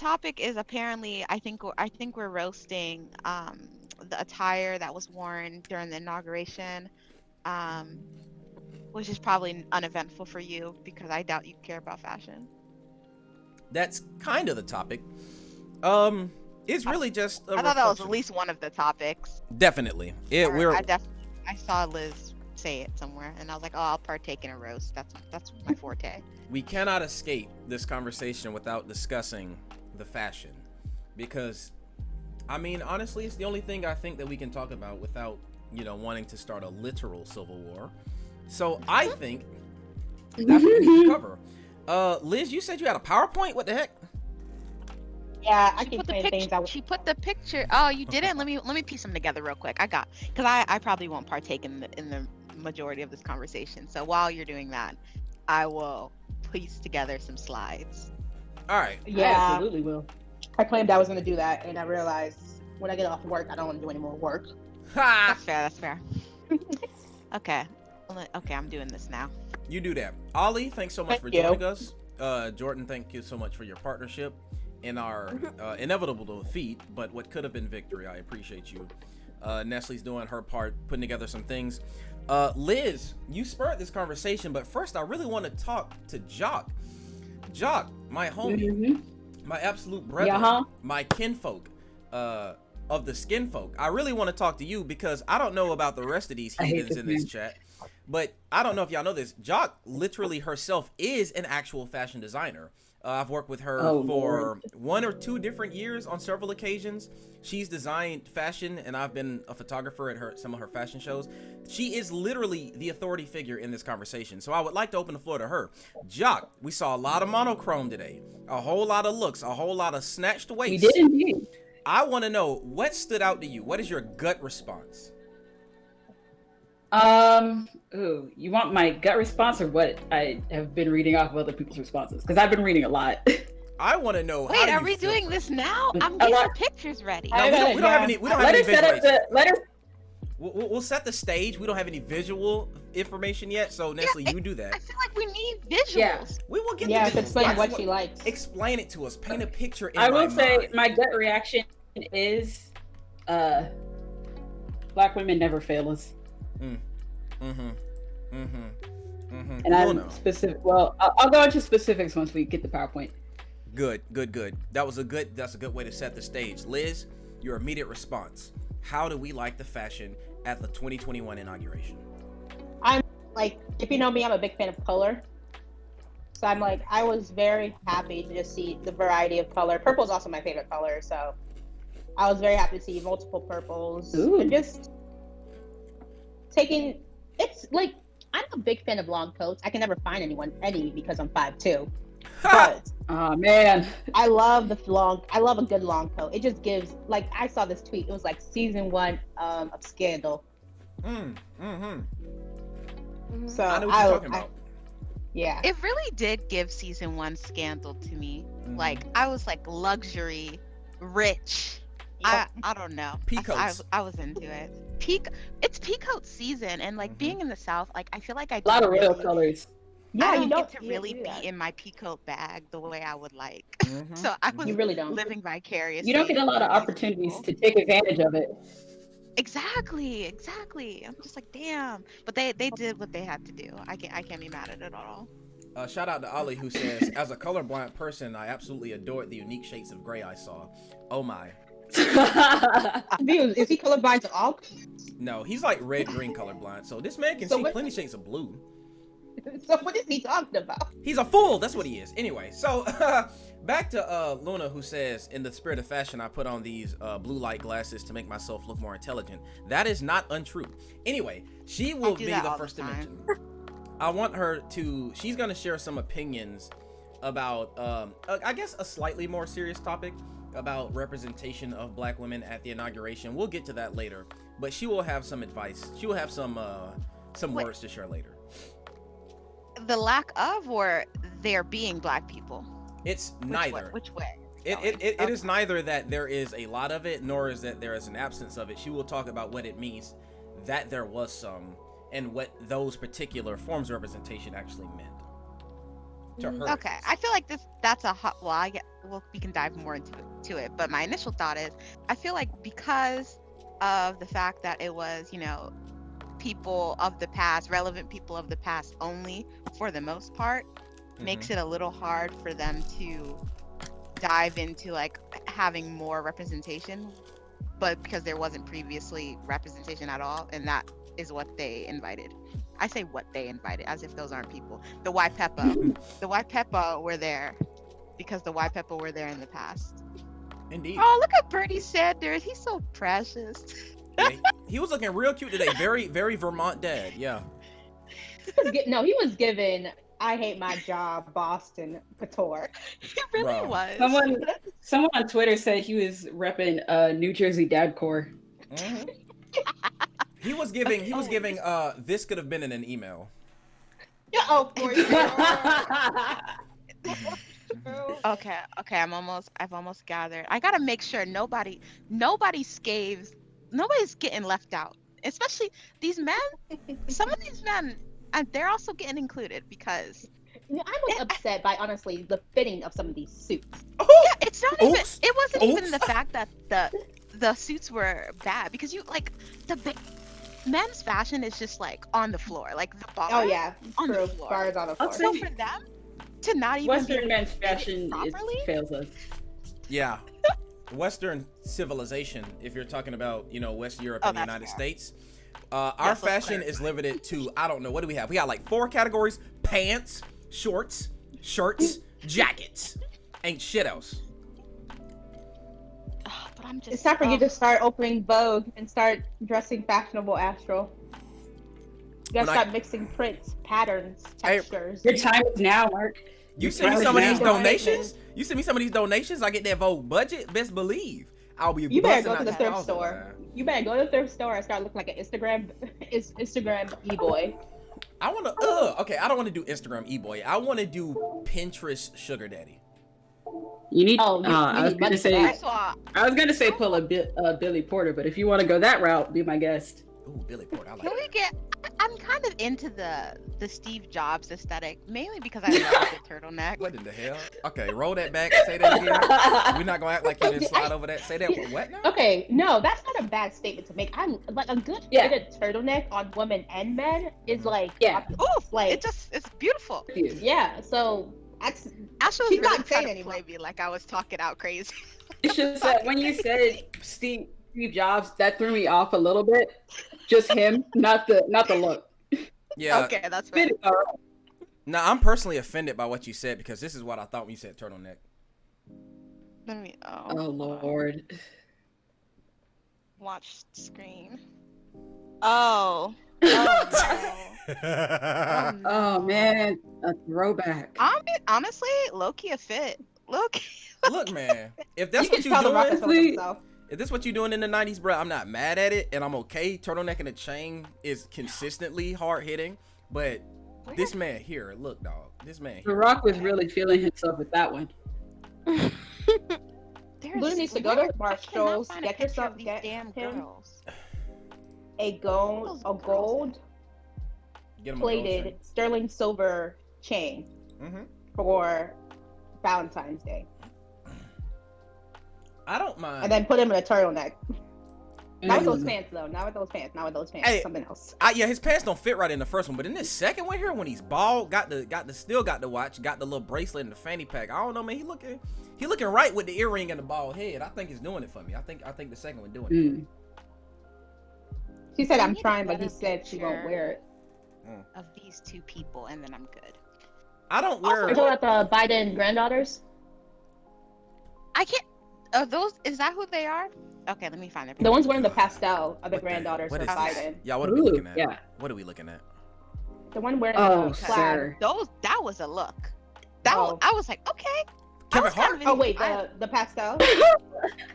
topic is apparently I think we're roasting the attire that was worn during the inauguration, um, which is probably uneventful for you because I doubt you care about fashion. That's kind of the topic. It's I, really just a I thought that was at reflection. least one of the topics. Definitely. It Or we're I saw Liz say it somewhere, and I was like, oh, I'll partake in a roast. That's my forte. we cannot escape this conversation without discussing the fashion, because I mean, honestly, it's the only thing I think that we can talk about without, wanting to start a literal civil war. So I think that's what we need to cover. Liz, you said you had a PowerPoint. What the heck? Yeah, I She keep put the saying things picture. I She put the picture. Oh, you didn't. Let me piece them together real quick. Because I probably won't partake in the majority of this conversation. So while you're doing that, I will piece together some slides. All right. I yeah, absolutely will. I claimed I was gonna do that, and I realized when I get off work, I don't want to do any more work. Ha! That's fair. That's fair. Okay. Okay, I'm doing this now. You do that. Ollie, thanks so much Thank for you. joining us. Jordan, thank you so much for your partnership in our inevitable defeat, but what could have been victory. I appreciate you. Nestle's doing her part, putting together some things. Liz, you spurred this conversation, but first I really want to talk to Jock. Jock, my homie, my absolute brother, Yeah, my kinfolk, of the skin folk. I really want to talk to you because I don't know about the rest of these I hate heathens this in this man. chat. But I don't know if y'all know this. Jock literally herself is an actual fashion designer. I've worked with her Oh, for Lord. 1 or 2 different years on several occasions. She's designed fashion, and I've been a photographer at some of her fashion shows. She is literally the authority figure in this conversation. So I would like to open the floor to her. Jock, we saw a lot of monochrome today, a whole lot of looks, a whole lot of snatched We waists. did indeed. I want to know what stood out to you. What is your gut response? Ooh, you want my gut response or what I have been reading off of other people's responses? Because I've been reading a lot. I want to know. how Wait, do are you we feel doing first? this now? I'm A getting lot- the pictures ready. No, we don't have any. We don't have let any us set up visuals. let us. We'll set the stage. We don't have any visual information yet, so Nestle, you do I that. feel like we need visuals. Yeah. We will get Yeah, the to visuals. I explain what just she want- likes. Explain it to us. Paint a picture in I my will say mind. my gut reaction is, black women never fail us, and Luna. I'm specific. Well, I'll go into specifics once we get the PowerPoint. Good. That's a good way to set the stage. Liz, your immediate response. How do we like the fashion at the 2021 inauguration? I'm like, if you know me, I'm a big fan of color. So I'm like, I was very happy to just see the variety of color. Purple is also my favorite color, so I was very happy to see multiple purples. Ooh. And just taking, it's like, I'm a big fan of long coats. I can never find any because I'm 5'2". But Oh man, I love I love a good long coat. It just gives, like, I saw this tweet. It was like season 1 of Scandal. So I know what you're talking about. yeah. It really did give season 1 Scandal to me. Mhm. Like, I was like luxury, rich. I don't know. Peacoats. I was into it. It's peacoat season, and like being in the South, like I feel like I a lot of don't royal really, colors. Yeah, I you don't don't get to you really do be that. in my peacoat bag the way I would like. Mhm. So I was You really don't. living vicariously. You don't get a lot of through these opportunities people. to take advantage of it. Exactly. I'm just like, damn. But they did what they had to do. I can't be mad at it at all. Shout out to Ollie, who says, as a colorblind person, I absolutely adored the unique shades of gray I saw. Oh my. Views. Is he colorblind to all? No, he's like red-green colorblind, so this man can So see what- plenty shades of blue. So what is he talking about? He's a fool. That's what he is. Anyway, so back to Luna, who says, in the spirit of fashion, I put on these blue light glasses to make myself look more intelligent. That is not untrue. Anyway, she will do be that the all the first to time. mention. I want her to. She's gonna share some opinions about, I guess, a slightly more serious topic about representation of Black women at the inauguration. We'll get to that later, but she will have some advice. She will have some Wait. words to share later. The lack of, or there being Black people. It's Which neither. Way, which way? It is neither that there is a lot of it, nor is that there is an absence of it. She will talk about what it means that there was some, and what those particular forms of representation actually meant. to her. Okay, I feel like that's a hot. Well, we can dive more into it. But my initial thought is, I feel like because of the fact that it was, people of the past, relevant people of the past only for the most part, makes it a little hard for them to dive into like having more representation. But because there wasn't previously representation at all, and that is what they invited. I say what they invited as if those aren't people. The Waipepo. The Waipepo were there because the Waipepo were there in the past. Indeed. Oh, look at Bernie Sanders. He's so precious. Yeah, he was looking real cute today. Very, very Vermont dad. Yeah. He was given I hate my job, Boston couture. He really was. Someone on Twitter said he was repping New Jersey dad core. Mm-hmm. He was giving this could have been in an email. Yeah, oh, for sure. Okay, I've almost gathered. I gotta make sure nobody's getting left out. Especially these men. Some of these men, and they're also getting included because I was upset by honestly the fitting of some of these suits. Yeah, it's not even. Oops. It wasn't even the fact that the suits were bad because men's fashion is just like on the floor, like the bar. Oh yeah, on true. the floor. Bars on the floor. So for them to not even Western men's fashion fails us. Yeah. Western civilization, if you're talking about, West Europe and the United States, our fashion is limited to, I don't know, what do we have? We got like 4 categories: pants, shorts, shirts, jackets. Ain't shit else. But I'm just. It's time for you to start opening Vogue and start dressing fashionable, Astral. You gotta start mixing prints, patterns, textures. Your time is now, Mark. You send me some of these donations? You send me some of these donations, I get that Vogue budget, best believe. I'll be You better go to busting the out thrift thousands, store. man. You better go to the thrift store and start looking like an Instagram e-boy. I want to, okay, I don't want to do Instagram e-boy. I want to do Pinterest sugar daddy. You need. Oh, I was gonna say. I saw. I was gonna say pull a Billy Porter, but if you want to go that route, be my guest. Ooh, Billy Porter, I like Can we that. get? I'm kind of into the Steve Jobs aesthetic, mainly because I love the turtleneck. What in the hell? Okay, roll that back. Say that again. We're not gonna act like you didn't slide over that. Say that. What now? Okay, no, that's not a bad statement to make. I like a good fitted turtleneck on women and men is like Oof, like it's beautiful. yeah. So that's Ashley was she's really not trying saying to play anymore. me like I was talking out crazy. It's just that when you said Steve Jobs, that threw me off a little bit. Just him, not the look. Yeah. Okay, that's fine. Now I'm personally offended by what you said because this is what I thought when you said turtleneck. Let me. Oh Lord. Watch screen. Oh. Oh no. Oh man, a throwback. I mean, honestly, low-key a fit. Look, man, if that's what can you're tell the Rock is doing, feeling himself. if this what you're doing in the 90s, bro, I'm not mad at it and I'm okay. Turtleneck and a chain is consistently hard hitting, but this man here, look, dog, this man The here. Rock was really feeling himself with that one. Blue needs to go to Marshall's, Get get yourself these get damn him girls. a gold Get him a gold plated chain. sterling silver chain Mhm. for Valentine's Day, I don't mind. and then put him in a turtleneck. Not with those Mm. pants though. Not with those pants. Not with those pants. Hey. Something else. Yeah, his pants don't fit right in the first one, but in this second one here, when he's bald, got the watch, got the little bracelet and the fanny pack. I don't know, man. He looking right with the earring and the bald head. I think he's doing it for me. I think the second one doing it. Mm. She said I I'm need a trying, but he better said she won't picture. wear it. Of these two people, and then I'm good. I don't Are wear. you talking about the Biden granddaughters? I can't. Are those? Is that who they are? Okay, let me find it. The ones wearing the pastel are the What granddaughters what of is this? Biden. Yeah, what are we looking at? Yeah. What are we looking at? The one wearing Oh, the sir. That was a look. That Oh. was, I was like, okay. Kevin I was kind Hart? of Oh wait, I- the pastel.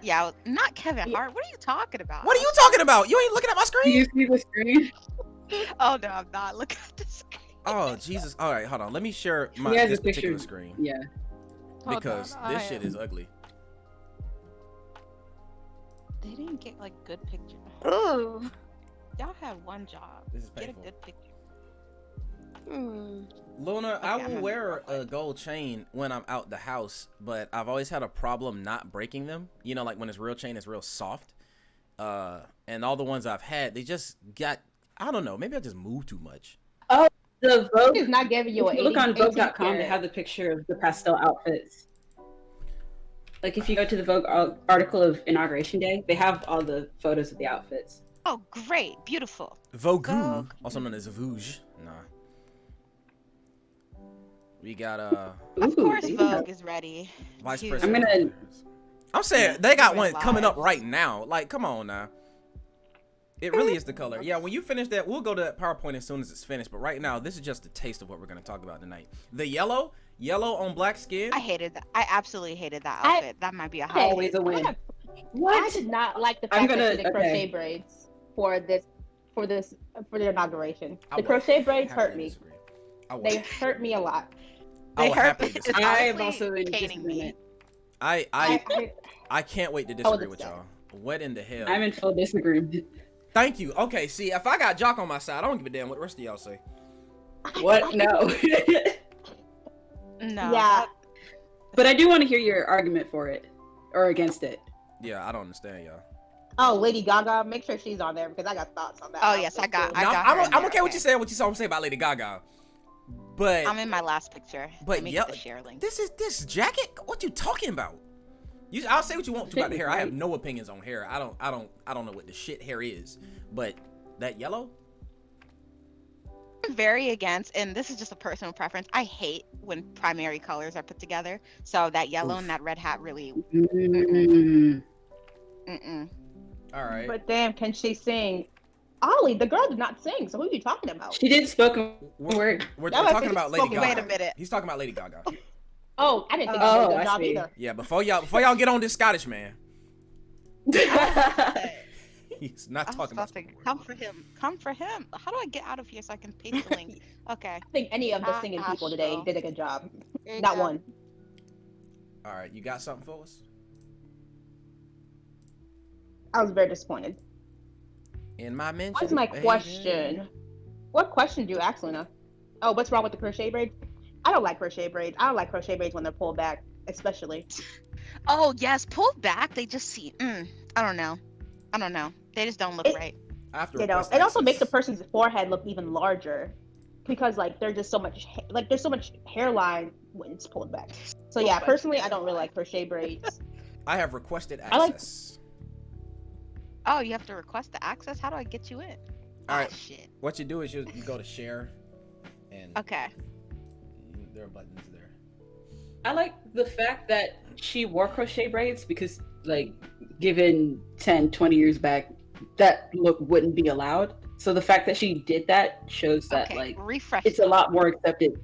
yeah, not Kevin Hart. What are you talking about? What are you talking about? You ain't looking at my Do screen? you see the screen? Oh no, I'm not. Look at this. Oh Jesus! All right, hold on. Let me share He has this a picture. particular screen Yeah. because this shit is ugly. They didn't get like good pictures. Ooh. Y'all had one job. This is Get a painful. good picture. Hmm. Luna, Okay, I I'm will gonna wear roll a gold chain when I'm out the house, but I've always had a problem not breaking them. You know, like when it's real chain, it's real soft. And all the ones I've had, they just got, I don't know, maybe I just moved too much. Oh, the Vogue. He's not giving you If an you look 80, on 18 Vogue.com, they karat. have the picture of the pastel outfits. Like if you go to the Vogue article of Inauguration Day, they have all the photos of the outfits. Oh, great, beautiful. Vogue, Vogue. also known as Vouge. Nah. We got Of Ooh, course, yeah. Vogue is ready. Vice to- President. I'm gonna- I'm saying Yeah. they got Ruin one coming up lives. right now. Like, come on now. It really is the color. Yeah, when you finish that, we'll go to that PowerPoint as soon as it's finished. But right now, this is just a taste of what we're going to talk about tonight. The yellow on black skin. I hated that. I absolutely hated that I- outfit. That might be a Okay. hot Always a win. I What? did not like the I'm fact that gonna- she did crochet okay. braids for the inauguration. I The will crochet braids hurt happily me. disagree. I will, They hurt me a lot. I will They hurt happily me. disagree. I am honestly also in paining me. disagreement. I can't wait to disagree with upset. y'all. What in the hell? I'm in full disagreement. Thank you. Okay, see, if I got Jock on my side, I don't give a damn what the rest of y'all say. What? No. No. Yeah. But I do want to hear your argument for it or against it. Yeah, I don't understand y'all. Oh, Lady Gaga, make sure she's on there because I got thoughts on that. Oh, yes, I got- too. I Now, got her in I'm there, okay with okay. you saying what you saw say about Lady Gaga, but I'm in my last picture. But Let me yeah, get the share link. this jacket. What you talking about? I'll say what you want to about the hair. I have no opinions on hair. I don't know what the shit hair is, but that yellow. I'm very against, and this is just a personal preference. I hate when primary colors are put together. So that yellow and that red hat really. Mm. Mm-mm. All right. But damn, can she sing? Ollie, the girl did not sing. So who are you talking about? She did spoken We're, word. we're That was talking about Lady spoken Gaga. Wait a minute. He's talking about Lady Gaga. Oh, I didn't think Oh, she did a good I job see. either. Yeah, before y'all get on this Scottish man. He's not I'm talking about. supposed to come for him. Come for him. How do I get out of here so I can paste the link? Okay. I think any of the singing people today Astro. did a good job. There you Not go. one. All right, you got something for us? I was very disappointed. In my mention. What's my baby. question? What question do you ask, Luna? Oh, what's wrong with the crochet braids? I don't like crochet braids. I don't like crochet braids when they're pulled back, especially. Oh yes, pulled back. They just see. I don't know. They just don't look right. I have to You know, request it also makes the access. person's forehead look even larger because like there's just so much there's so much hairline when it's pulled back. So yeah, much personally, I don't really like crochet braids. I have requested I like- access. Oh, you have to request the access. How do I get you in? All right. Ah, shit. What you do is you go to share, and Okay. there are buttons there. I like the fact that she wore crochet braids because, like, given 10, 20 years back, that look wouldn't be allowed. So the fact that she did that shows that, Okay. like, Refresh. it's a lot more accepted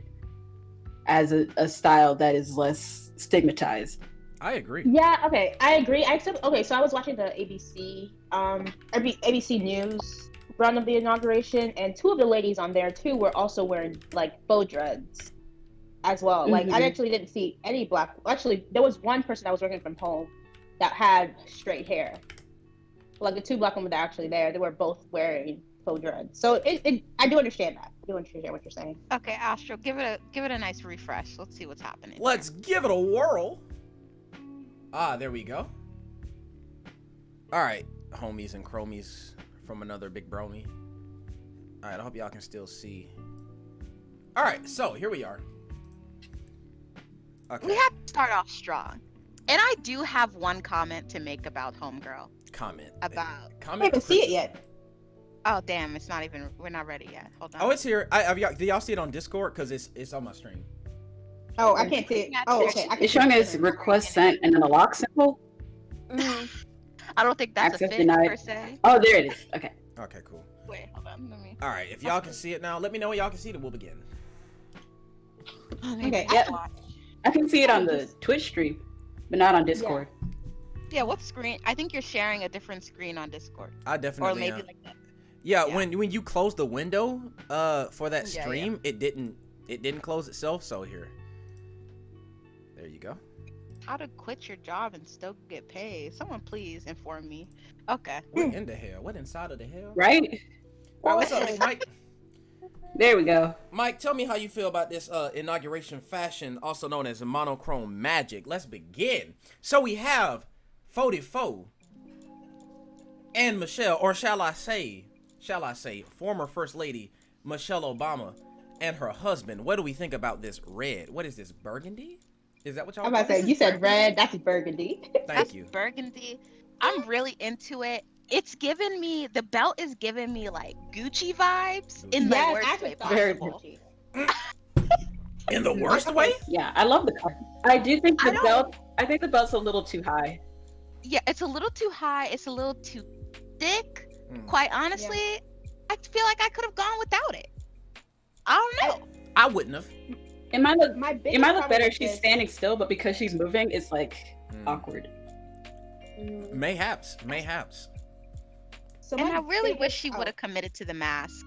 as a style that is less stigmatized. I agree. Yeah, okay, I agree. Okay, so I was watching the ABC News run of the inauguration, and two of the ladies on there too were also wearing like faux dreads as well. Like I Mhm. actually didn't see any black. Actually, there was one person that was working from home that had straight hair. Like the two black women that are actually there, they were both wearing faux dreads. So I do understand that. I do understand what you're saying. Okay, Astro, give it a nice refresh. Let's see what's happening. Let's give it a whirl. Ah, there we go. All right, homies and chromies from another big brony. All right, I hope y'all can still see. All right, so here we are. Okay, We have to start off strong. And I do have one comment to make about Homegirl. comment. About. I Comment. haven't seen it yet. Oh damn! It's not even. We're not ready yet. Hold on. Oh, it's here. Do y'all see it on Discord? Cause it's on my stream. Oh, I can't see it. Oh, okay. I can It's see showing it. us request sent and then a lock symbol. I don't think that's Access a fit denied. per se. Oh, there it is. Okay. Okay, cool. Wait, hold on. Let me. All right, if y'all can see it now, let me know when y'all can see it. And we'll begin. Okay, Yep. I can see it on the Twitch stream, but not on Discord. Yeah, what screen? I think you're sharing a different screen on Discord, I or definitely maybe am. like that. Yeah, Yeah. when you close the window for that Yeah, stream, it didn't close itself. So here, there you go. How to quit your job and still get paid? Someone please inform me. Okay. What in the hell? What inside of the hell? Right? All right, what's up, Big Mike? There we go. Mike, tell me how you feel about this inauguration fashion, also known as monochrome magic. Let's begin. So we have 44 and Michelle, or shall I say, former First Lady Michelle Obama and her husband. What do we think about this red? What is this, burgundy? Is that what y'all I'm about to say, you said red, that's burgundy. Thank you. Burgundy. I'm really into it. It's giving me, the belt is giving me like Gucci vibes in the Yes, worst I way thought Very possible. Gucci. In the worst way? Yeah, I love the color. I do think the belt. I think the belt's a little too high. Yeah, it's a little too high. It's a little too thick. Mm. Quite honestly, I feel like I could have gone without it. I don't know. I wouldn't have. It might look. My It biggest might look problem better with if she's this- standing still, but because she's moving, it's like awkward. Mayhaps. So And my I really biggest- wish she would have committed to the mask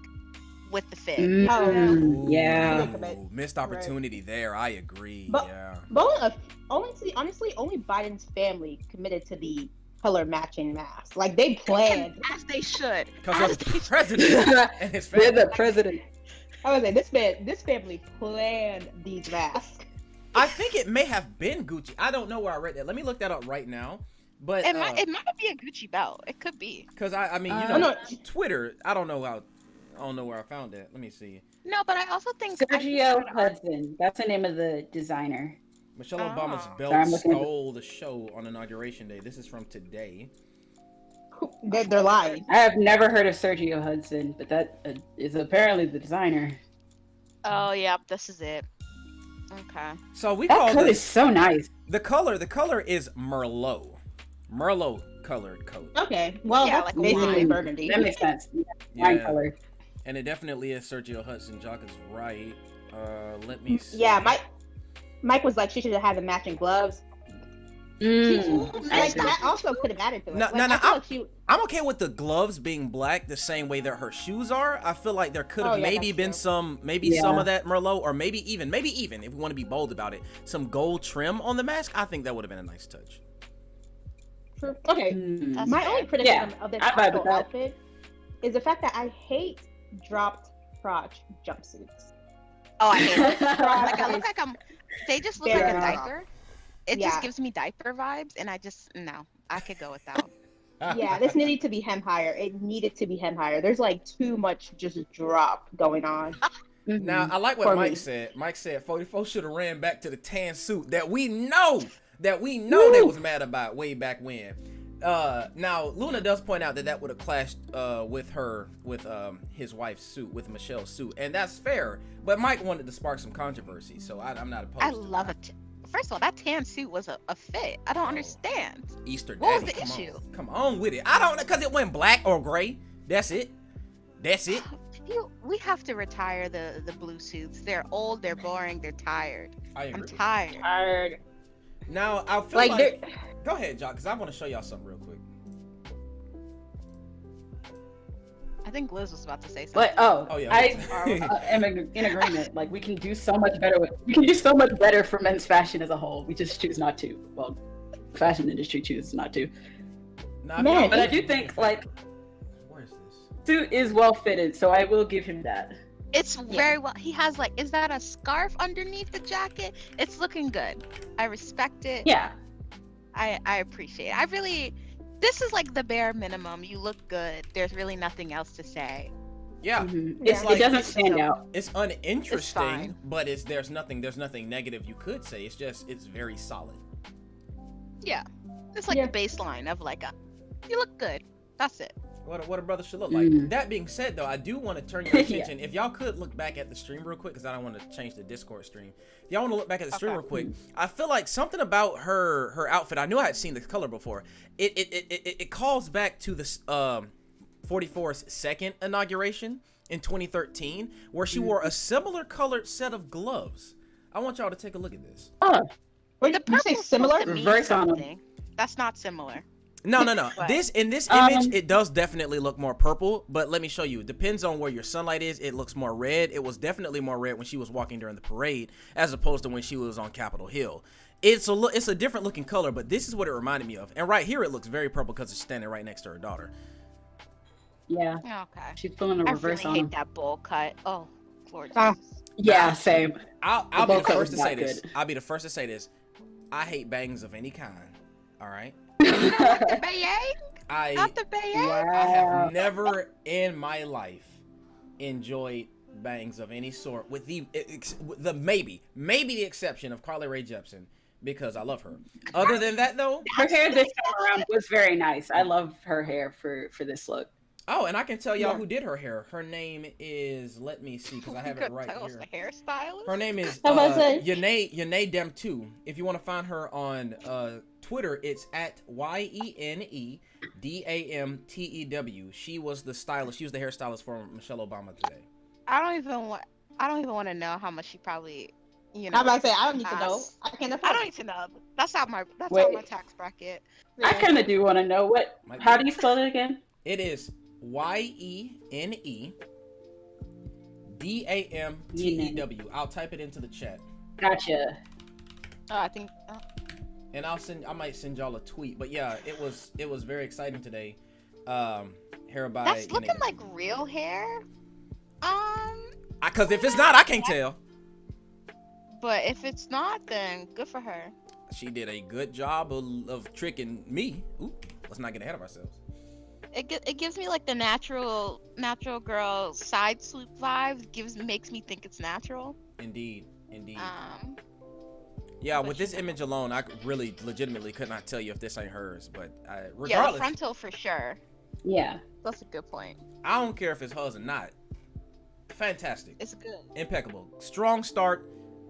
with the fit. Yeah. Ooh, missed opportunity there. I agree. But- Yeah. But honestly, only Biden's family committed to the color matching mask. Like they planned. As they should. Because As of they the should. president and his They're family. the president. I was like, this family planned these masks. I think it may have been Gucci. I don't know where I read that. Let me look that up right now. But It might be a Gucci belt. It could be. because I mean, you Oh, know, no. Twitter. I don't know where I found that. Let me see. No, but I also think I think Sergio that- Hudson. That's the name of the designer. Michelle Oh. Obama's Sorry, belt I'm looking at the- stole the show on Inauguration Day. This is from today. They're lying. I have never heard of Sergio Hudson, but that is apparently the designer. Oh yeah, this is it. Okay. So we That call coat is this so nice. the color. The color is Merlot. Merlot colored coat. Okay, well Yeah, that's like a basically wine. burgundy. That makes sense. Wine Yeah, color. and it definitely is Sergio Hudson. Jock is right. Let me see. Yeah, Mike was like she should have had the matching gloves. I Like agree. that also could have added to it. No, Like, no, no, I feel like she- I'm okay with the gloves being black the same way that her shoes are. I feel like there could have Oh, yeah, maybe that's been true. some Yeah. some of that Merlot, or maybe even if we want to be bold about it, some gold trim on the mask. I think that would have been a nice touch. Okay, That's my fair. only criticism Yeah, of this I vibe with actual that. outfit is the fact that I hate dropped crotch jumpsuits. Oh, I hate it. Like I Is look like I'm. They just look very like a rough. diaper. It Yeah. just gives me diaper vibes, and I just no. I could go without. Yeah, this needed to be hem higher. It needed to be hem higher. There's like too much just drop going on. Now I like what For Mike me. said. Mike said 44 should have ran back to the tan suit that we know they was mad about way back when. Now Luna does point out that would have clashed with his wife's suit, with Michelle's suit, and that's fair. But Mike wanted to spark some controversy, so I'm not opposed. I to love that. it. First of all, that tan suit was a fit. I don't understand. Easter What was Daddy, the come issue? on. Come on with it. I don't know, because it went black or gray. That's it. We have to retire the blue suits. They're old. They're boring. They're tired. I I'm agree. tired. Tired. Now I feel Like, like go ahead, Jock, because I want to show y'all something real quick. I think Liz was about to say something. But Oh, yeah. I am in agreement. Like we can do so much better for men's fashion as a whole. We just choose not to. Well, fashion industry chooses not to. Nah, if Man, y'all- But I do think like where is this? suit is well fitted, so I will give him that. It's very well. He has like, is that a scarf underneath the jacket? It's looking good. I respect it. Yeah. I appreciate it. I really, this is like the bare minimum. You look good. There's really nothing else to say. Yeah, Mhm. It's like- it doesn't stand out. it's uninteresting, fine. but there's nothing negative you could say. It's very solid. Yeah, it's like Yeah. the baseline of like you look good. That's it. What a brother should look like. Mm. That being said, though, I do want to turn your attention. If y'all could look back at the stream real quick, because I don't want to change the Discord stream. If y'all want to look back at the stream Okay. real quick, I feel like something about her outfit. I knew I had seen the color before. It calls back to the 44's second inauguration in 2013, where she wore a similar colored set of gloves. I want y'all to take a look at this. Wait, The you say purple's similar? supposed to mean Reverse on 'em. something. That's not similar. No. What? In this Um, image, it does definitely look more purple, but let me show you. It depends on where your sunlight is. It looks more red. It was definitely more red when she was walking during the parade, as opposed to when she was on Capitol Hill. It's a different looking color, but this is what it reminded me of. And right here, it looks very purple because it's standing right next to her daughter. Yeah. Okay. She's pulling a I reverse really on hate him. that bowl cut. Oh, gorgeous. Yeah, same. I'll The be bow the cut first was to say not this. good. I'll be the first to say this. I hate bangs of any kind. All right. The bayang? Not the bayang? I have never in my life enjoyed bangs of any sort, with the maybe the exception of Carly Rae Jepsen, because I love her. Other than that, though, Her hair this time around was very nice. I love her hair for this look. oh, and I can tell y'all who did her hair. Her name is, let me see, because I have it right Tell us here. the hairstylist. Her name is How about that? Yene Dem2. If you want to find her on Twitter, it's at YENEDAMTEW. She was the stylist. She was the hairstylist for Michelle Obama today. I don't even want to know how much she probably, I'm about to say I don't need to know. costs. I can't I afford don't it. need to know. That's out my Wait. tax bracket. I kind of do want to know how do you spell it again? It is YENEDAMTEW. I'll type it into the chat, Gotcha. Oh, I think. and I might send y'all a tweet. But yeah, it was very exciting today. Hair by That's Yene looking Dem2. like real hair. Because if it's not, I can't tell. But if it's not, then good for her. She did a good job of tricking me. Ooh, let's not get ahead of ourselves. It gives me like the natural girl side swoop vibe. Makes me think it's natural. Indeed. Yeah, With this image alone, I really legitimately could not tell you if this ain't hers. But Yeah, the regardless, frontal for sure. Yeah. That's a good point. I don't care if it's hers or not. Fantastic. It's good. Impeccable. Strong start.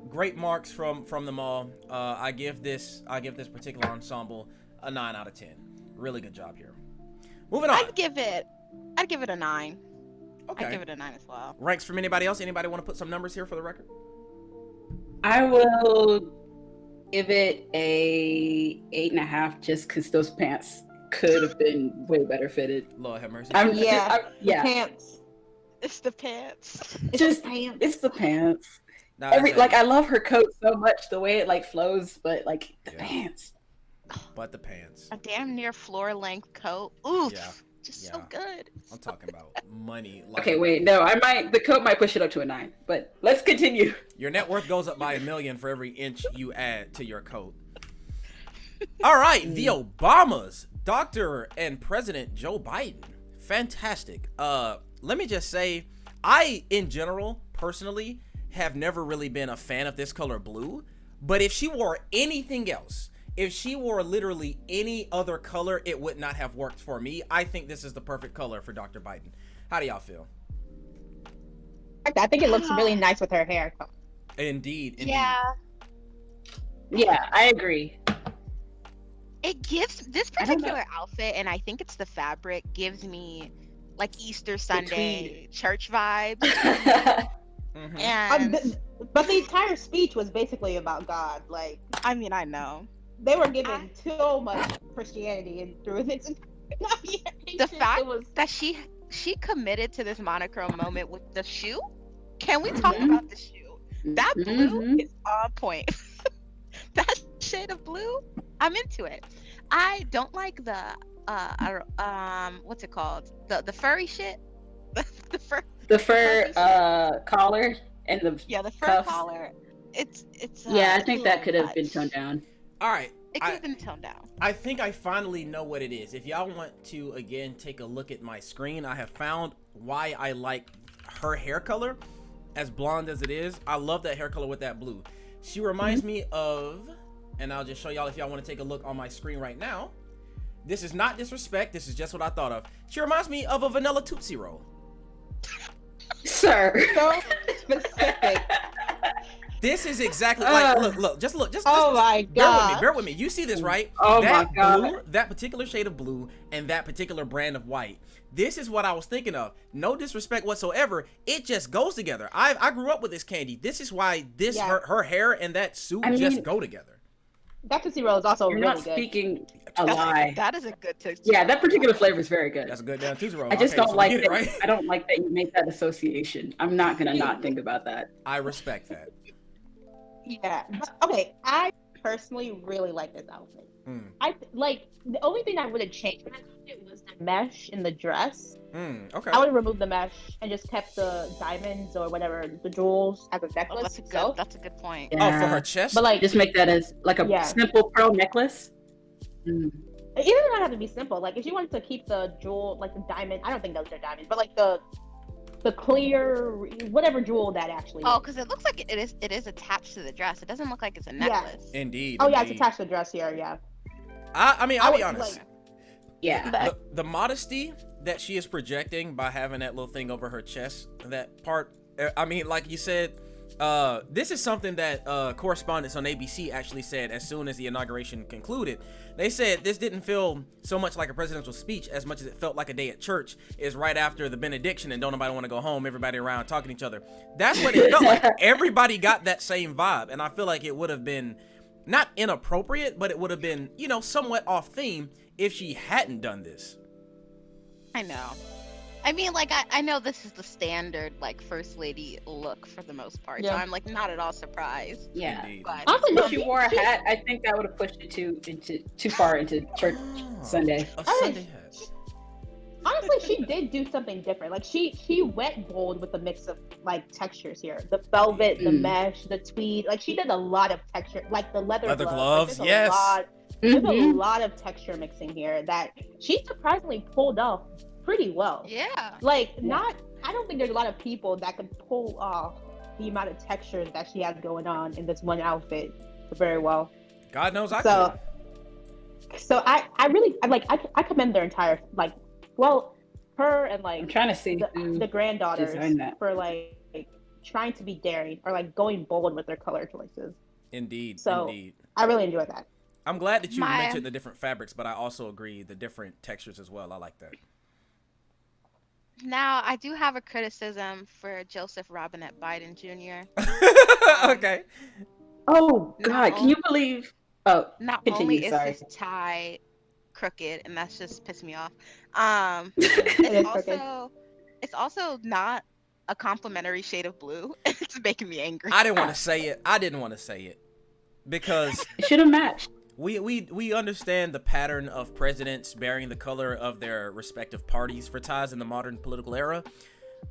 Great marks from them all. I give this particular ensemble a 9 out of 10. Really good job here. Moving on. I'd give it a 9. Okay. I'd give it a 9 as well. Ranks from anybody else? Anybody want to put some numbers here for the record? I will give it a 8.5 just because those pants could have been way better fitted. Lord have mercy. Yeah. Yeah. Pants. It's the pants. It's just pants. It's the pants. Now, I love her coat so much, the way it like flows, but like the Yeah. pants. But the pants. A damn near floor length coat. Oof. Yeah. Just Yeah. so good. I'm talking about money. Okay, wait, no, the coat might push it up to a 9, but let's continue. Your net worth goes up by $1 million for every inch you add to your coat. All right, the Obamas, Dr. and President Joe Biden. Fantastic. Let me just say, I, in general, personally, have never really been a fan of this color blue. But if she wore anything else, if she wore literally any other color, it would not have worked for me. I think this is the perfect color for Dr. Biden. How do y'all feel? I think it looks really nice with her hair. Indeed. Yeah. Yeah, I agree. It gives this I don't know. particular outfit, and I think it's the fabric, gives me like Easter Sunday church vibes. Mhm. And But the entire speech was basically about God. Like, I mean, I know they were giving so much Christianity and through this. the fact that she committed to this monochrome moment with the shoe. Can we talk Mhm. about the shoe? That blue Mhm. is on point. That shade of blue, I'm into it. I don't like the what's it called? The furry shit. the fur. The fur collar and the The fur cuffs. collar. It's Yeah, I it's a think that little could have been much. toned down. All right. It could have been toned down. I think I finally know what it is. If y'all want to, again, take a look at my screen, I have found why I like her hair color, as blonde as it is. I love that hair color with that blue. She reminds me of, and I'll just show y'all if y'all want to take a look on my screen right now. This is not disrespect. This is just what I thought of. She reminds me of a vanilla Tootsie Roll. Sir. So specific. This is exactly like look, just Oh my God. bear with me. You see this, right? Oh that my God. blue, that particular shade of blue and that particular brand of white. This is what I was thinking of. No disrespect whatsoever. It just goes together. I grew up with this candy. This is why her hair and that suit just go together. That Tootsie Roll is also You're really not good. speaking a lie. That is a good Tootsie Yeah, Roll. that particular flavor is very good. That's a good damn Tootsie Roll. I just Okay, don't so like we get that. it, right? I don't like that you make that association. I'm not gonna not think about that. I respect that. Yeah. Okay. I personally really like this outfit. Mm. I like the only thing I would have changed in this outfit was the mesh in the dress. Okay. I would have removed the mesh and just kept the diamonds or whatever, the jewels as a necklace. That's a good point. Oh, for her chest. But like, just make that as like a simple pearl necklace. it doesn't have to be simple. Like, if you wanted to keep the jewel, like the diamond, I don't think those are diamonds, but like the clear whatever jewel that actually. Oh, because it looks like it is attached to the dress. It doesn't look like it's a necklace. Indeed. Oh yeah, it's attached to the dress here. Yeah. I mean, I'll be honest. Like, yeah. The modesty that she is projecting by having that little thing over her chest, that part. I mean, like you said, this is something that correspondents on ABC actually said as soon as the inauguration concluded. They said this didn't feel so much like a presidential speech as much as it felt like a day at church. Is right after the benediction and don't nobody want to go home, everybody around talking to each other. That's what it felt like. Everybody got that same vibe, and I feel like it would have been not inappropriate, but it would have been, you know, somewhat off theme if she hadn't done this. I know. I mean, like, I know this is the standard, like, first lady look for the most part, so I'm, like, not at all surprised. Yeah. But if she wore a hat, I think that would have pushed it too far into church Sunday. A Sunday hat. Honestly, she did do something different. Like, she went bold with a mix of, like, textures here. The velvet, the mesh, the tweed. Like, she did a lot of texture. Like, the leather gloves. Like, yes. There's a lot of texture mixing here that she surprisingly pulled off pretty well. Yeah. Like, I don't think there's a lot of people that could pull off the amount of textures that she has going on in this one outfit very well. God knows I could. So I commend their entire, like, well, her and like I'm trying to see the granddaughters for like trying to be daring or like going bold with their color choices. Indeed. So indeed. I really enjoyed that. I'm glad that you mentioned the different fabrics, but I also agree the different textures as well. I like that. Now, I do have a criticism for Joseph Robinette Biden Jr. Okay. Oh, God. Can you believe? Oh, not continue, only sorry. is his tie crooked, and that's just pissed me off. It's also not a complimentary shade of blue. It's making me angry. I didn't want to say it. Because it should have matched. We understand the pattern of presidents bearing the color of their respective parties for ties in the modern political era.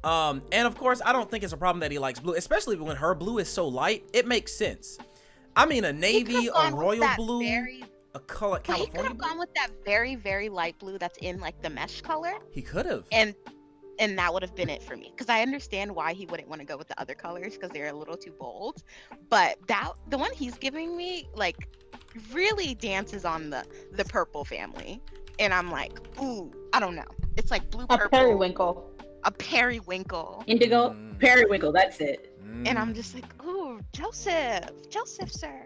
And of course, I don't think it's a problem that he likes blue, especially when her blue is so light. It makes sense. I mean, a navy, a royal blue, a color California. He could have gone with that very, very light blue that's in like the mesh color. He could have. And that would have been it for me, because I understand why he wouldn't want to go with the other colors because they're a little too bold. But the one he's giving me, like, really dances on the purple family, and I'm like, ooh, I don't know. It's like blue purple. A periwinkle. Indigo. Periwinkle. That's it. And I'm just like, ooh, Joseph, sir.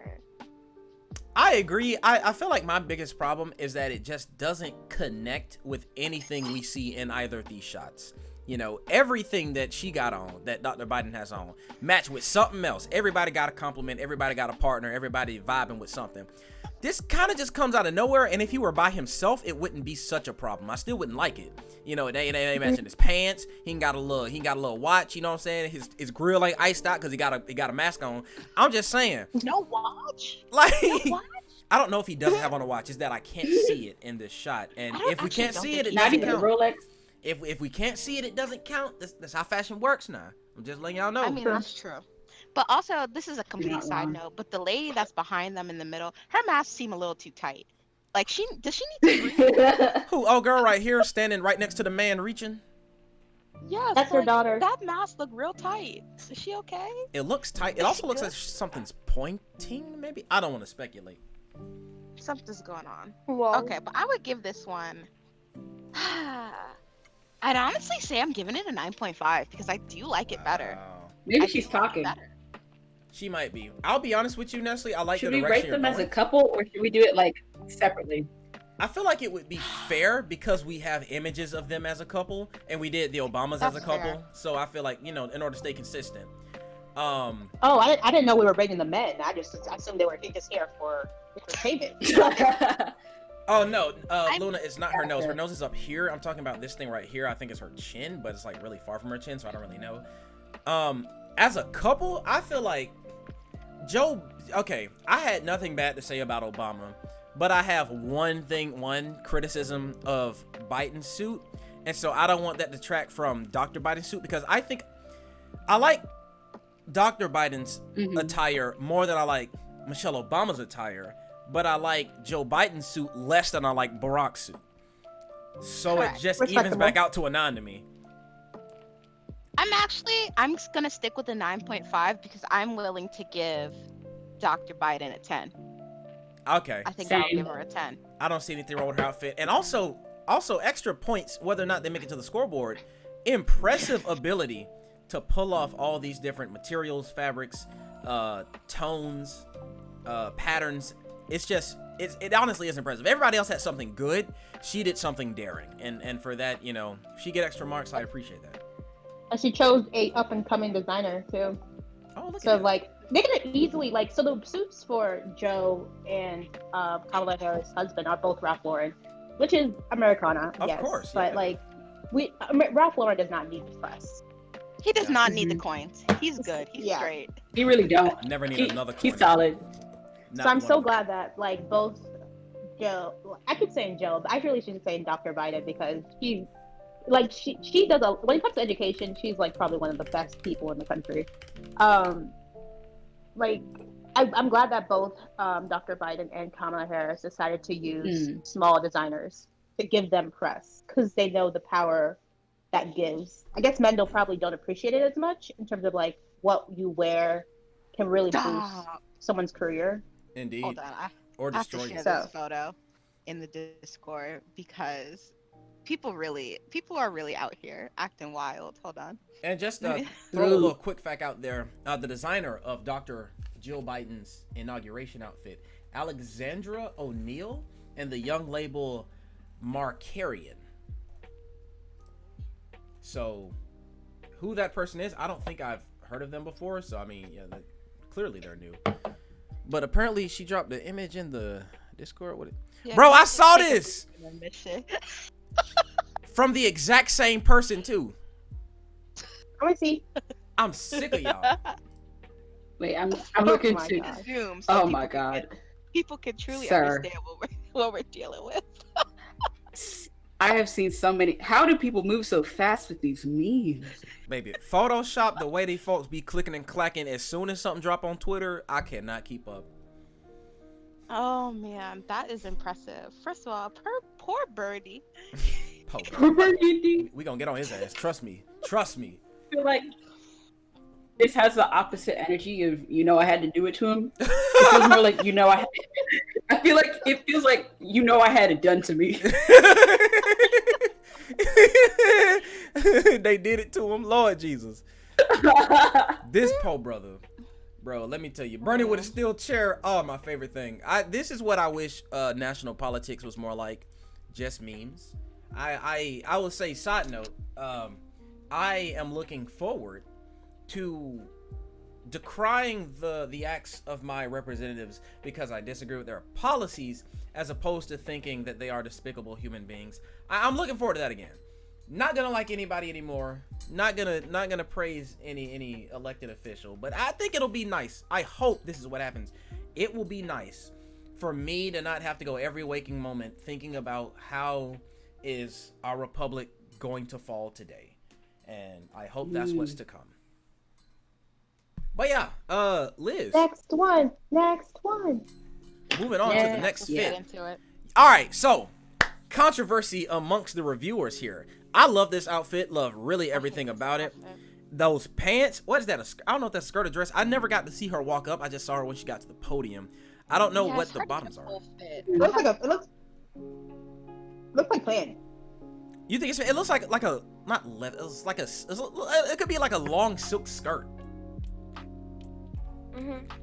I agree. I feel like my biggest problem is that it just doesn't connect with anything we see in either of these shots. You know, everything that she got on, that Dr. Biden has on, matched with something else. Everybody got a compliment. Everybody got a partner. Everybody vibing with something. This kind of just comes out of nowhere, and if he were by himself, it wouldn't be such a problem. I still wouldn't like it. You know, they mentioned his pants. He got a little watch. You know what I'm saying? His grill ain't iced out because he got a mask on. I'm just saying. No watch. Like, no watch? I don't know if he doesn't have on a watch. It's that I can't see it in this shot, and if we can't see it, it doesn't count. Rolex. If we can't see it, it doesn't count. That's how fashion works now. I'm just letting y'all know. I mean, that's true. But also, this is a complete side note, but the lady that's behind them in the middle, her masks seem a little too tight. Like, does she need to breathe? Who? Oh, girl right here, standing right next to the man reaching. Yeah, that's her daughter. That mask look real tight. Is she okay? It looks tight. It also looks like something's pointing, maybe? I don't want to speculate. Something's going on. Whoa. Okay, but I would give this one... I'd honestly say I'm giving it a 9.5 because I do like it better. Maybe she's talking. She might be. I'll be honest with you, Nestle. I like the direction. Should we rate them as a couple, or should we do it like separately? I feel like it would be fair because we have images of them as a couple, and we did the Obamas as a couple. Fair. So I feel like, you know, in order to stay consistent. Oh, I didn't know we were rating the men. I assumed they were just here for payment. Oh no, Luna, it's not her nose. Her nose is up here. I'm talking about this thing right here. I think it's her chin, but it's like really far from her chin, so I don't really know. As a couple, I feel like Joe. Okay, I had nothing bad to say about Obama, but I have one criticism of Biden's suit, and so I don't want that to detract from Dr. Biden's suit, because I think I like Dr. Biden's attire more than I like Michelle Obama's attire, but I like Joe Biden's suit less than I like Barack's suit. So it just evens back out to a 9 to me. I'm just gonna stick with the 9.5 because I'm willing to give Dr. Biden a 10. Okay. I think I'll give her a 10. I don't see anything wrong with her outfit. And also extra points, whether or not they make it to the scoreboard, impressive ability to pull off all these different materials, fabrics, tones, patterns. It honestly is impressive. Everybody else had something good. She did something daring. And for that, you know, she get extra marks. I appreciate that. And she chose a up and coming designer too. Oh, look So at like they could easily like, so the suits for Joe and Kamala Harris' husband are both Ralph Lauren, which is Americana, Of course, but yeah. like Ralph Lauren does not need the press. He does not need the coins. He's good. He's straight. He really don't. Never need another coin. He's solid. So I'm so glad that like both Joe, I keep saying Joe, but I really should say Dr. Biden, because she does when it comes to education, she's like probably one of the best people in the country. Like I'm glad that both Dr. Biden and Kamala Harris decided to use small designers to give them press, because they know the power that gives. I guess men probably don't appreciate it as much in terms of like what you wear can really boost someone's career. Indeed. Hold on, Or I have to destroy share it. this photo in the Discord because people are really out here acting wild. Hold on. And just throw a little quick fact out there. The designer of Dr. Jill Biden's inauguration outfit, Alexandra O'Neill, and the young label Markarian. So who that person is, I don't think I've heard of them before. So, I mean, yeah, clearly they're new. But apparently she dropped the image in the Discord. Bro, I saw this! From the exact same person, too. I want to see. I'm sick of y'all. Wait, I'm looking my to. God. Zoom, so Oh people my can God. people can truly Sir. understand what we're dealing with. I have seen so many. How do people move so fast with these memes? Baby, Photoshop, the way they folks be clicking and clacking as soon as something drop on Twitter, I cannot keep up. Oh man, that is impressive. First of all, poor Birdie. We gonna get on his ass. Trust me. Trust me. I feel like this has the opposite energy of, you know, I had to do it to him. It feels more like, you know, I feel like it feels like, you know, I had it done to me. They did it to him, Lord Jesus. This poor brother, bro, let me tell you, Bernie with a steel chair. Oh, my favorite thing. This is what I wish national politics was more like, just memes. I will say, side note, I am looking forward to decrying the acts of my representatives because I disagree with their policies, as opposed to thinking that they are despicable human beings. I'm looking forward to that again. Not gonna like anybody anymore. Not gonna praise any elected official. But I think it'll be nice. I hope this is what happens. It will be nice for me to not have to go every waking moment thinking about how is our republic going to fall today. And I hope that's what's to come. But yeah, Liz. Next one. Moving on to the next Let's get fit. into it. All right, so controversy amongst the reviewers here. I love this outfit. Love really everything about it. Those pants. What is that? I don't know if that's a skirt or dress. I never got to see her walk up. I just saw her when she got to the podium. I don't know what the bottoms are. It looks like plain. You think it looks like a not leather? It's like it could be like a long silk skirt.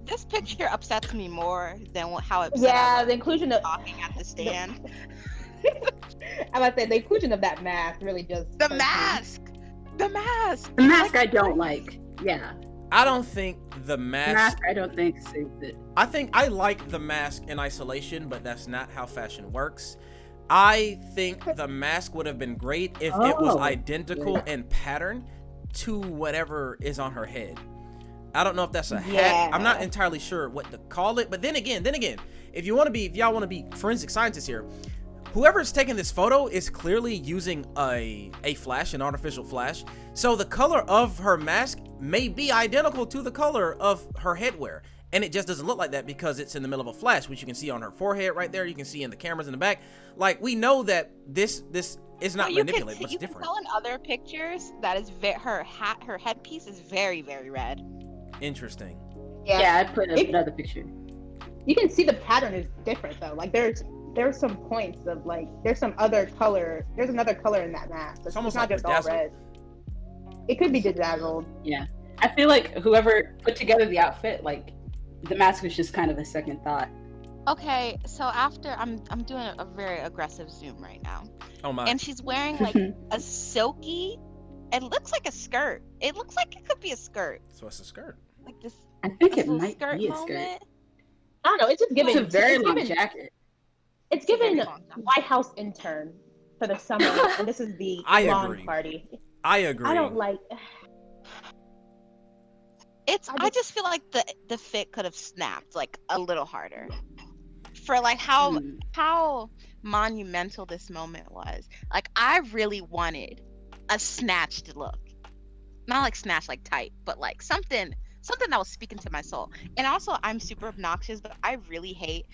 This picture upsets me more than how it. Yeah, the inclusion of talking at the stand. I must say the inclusion of that mask really just The mask. The mask I don't like. Yeah. I don't think the mask. I don't think saves it. I think I like the mask in isolation, but that's not how fashion works. I think the mask would have been great if it was identical in pattern to whatever is on her head. I don't know if that's a Yeah. hat. I'm not entirely sure what to call it. But then again, if y'all want to be forensic scientists here, whoever's taking this photo is clearly using a flash, an artificial flash. So the color of her mask may be identical to the color of her headwear. And it just doesn't look like that because it's in the middle of a flash, which you can see on her forehead right there. You can see in the cameras in the back. Like, we know that this is not manipulated, but it's different. You can tell in other pictures that is her headpiece is very, very red. Interesting. Yeah, I put another picture. You can see the pattern is different though. Like there's some points of like there's some other color. There's another color in that mask. It's almost not like just all red. It could be bedazzled. Yeah, I feel like whoever put together the outfit, like the mask was just kind of a second thought. Okay, so after I'm doing a very aggressive zoom right now. Oh my. And she's wearing like a silky. It looks like a skirt. It looks like it could be a skirt. So it's a skirt. Like this. I think this it little might skirt be a moment. skirt. I don't know. It's just giving. It's a very long giving, jacket. It's given White House intern for the summer, and this is the lawn party. I agree. I don't like. I just feel like the fit could have snapped like a little harder. For like how monumental this moment was. Like I really wanted a snatched look. Not like snatched like tight, but like something that was speaking to my soul. And also I'm super obnoxious, but I really hate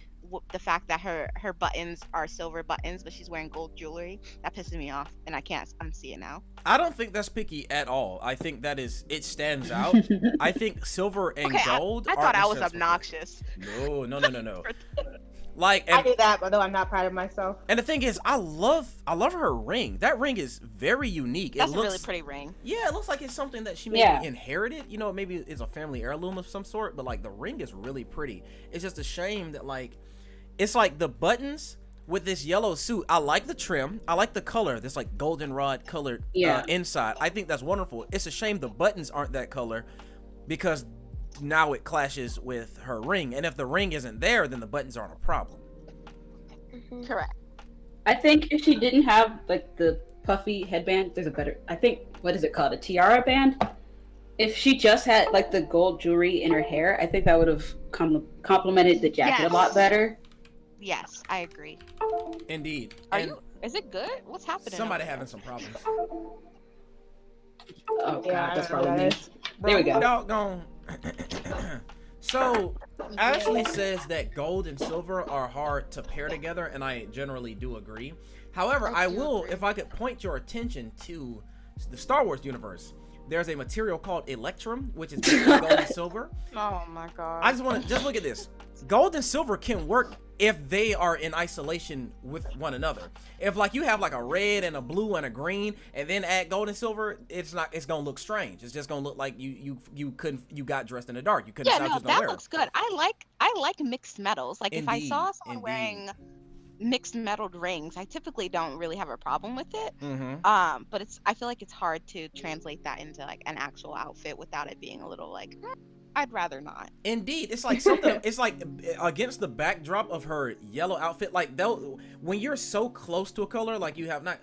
the fact that her buttons are silver buttons, but she's wearing gold jewelry. That pisses me off, and I can't unsee it now. I don't think that's picky at all. I think it stands out. I think silver and gold. I thought I was obnoxious. No. Like, I do that, but though I'm not proud of myself. And the thing is, I love her ring. That ring is very unique. That's a really pretty ring. Yeah, it looks like it's something that she maybe inherited. You know, maybe it's a family heirloom of some sort. But like the ring is really pretty. It's just a shame that like, it's like the buttons with this yellow suit. I like the trim. I like the color. This like goldenrod colored inside. I think that's wonderful. It's a shame the buttons aren't that color because now it clashes with her ring, and if the ring isn't there, then the buttons aren't a problem. Correct. I think if she didn't have like the puffy headband, there's a better, I think, what is it called, a tiara band? If she just had like the gold jewelry in her hair, I think that would have complemented the jacket a lot better. Yes, I agree. Indeed. Is it good? What's happening? Somebody having some problems. Oh god, that's probably me. There we go. Doggone. So Ashley says that gold and silver are hard to pair together, and I generally do agree. However, I will, if I could point your attention to the Star Wars universe, there's a material called electrum, which is basically gold and silver. Oh my god. I just look at this. Gold and silver can work if they are in isolation with one another. If like you have like a red and a blue and a green and then add gold and silver, it's gonna look strange. It's just gonna look like you got dressed in the dark. You couldn't decide who's gonna wear it. That looks good. I like mixed metals. Like if I saw someone wearing mixed metaled rings, I typically don't really have a problem with it. But I feel like it's hard to translate that into like an actual outfit without it being a little like I'd rather not. Indeed, it's like something. It's like against the backdrop of her yellow outfit. Like when you're so close to a color, like you have not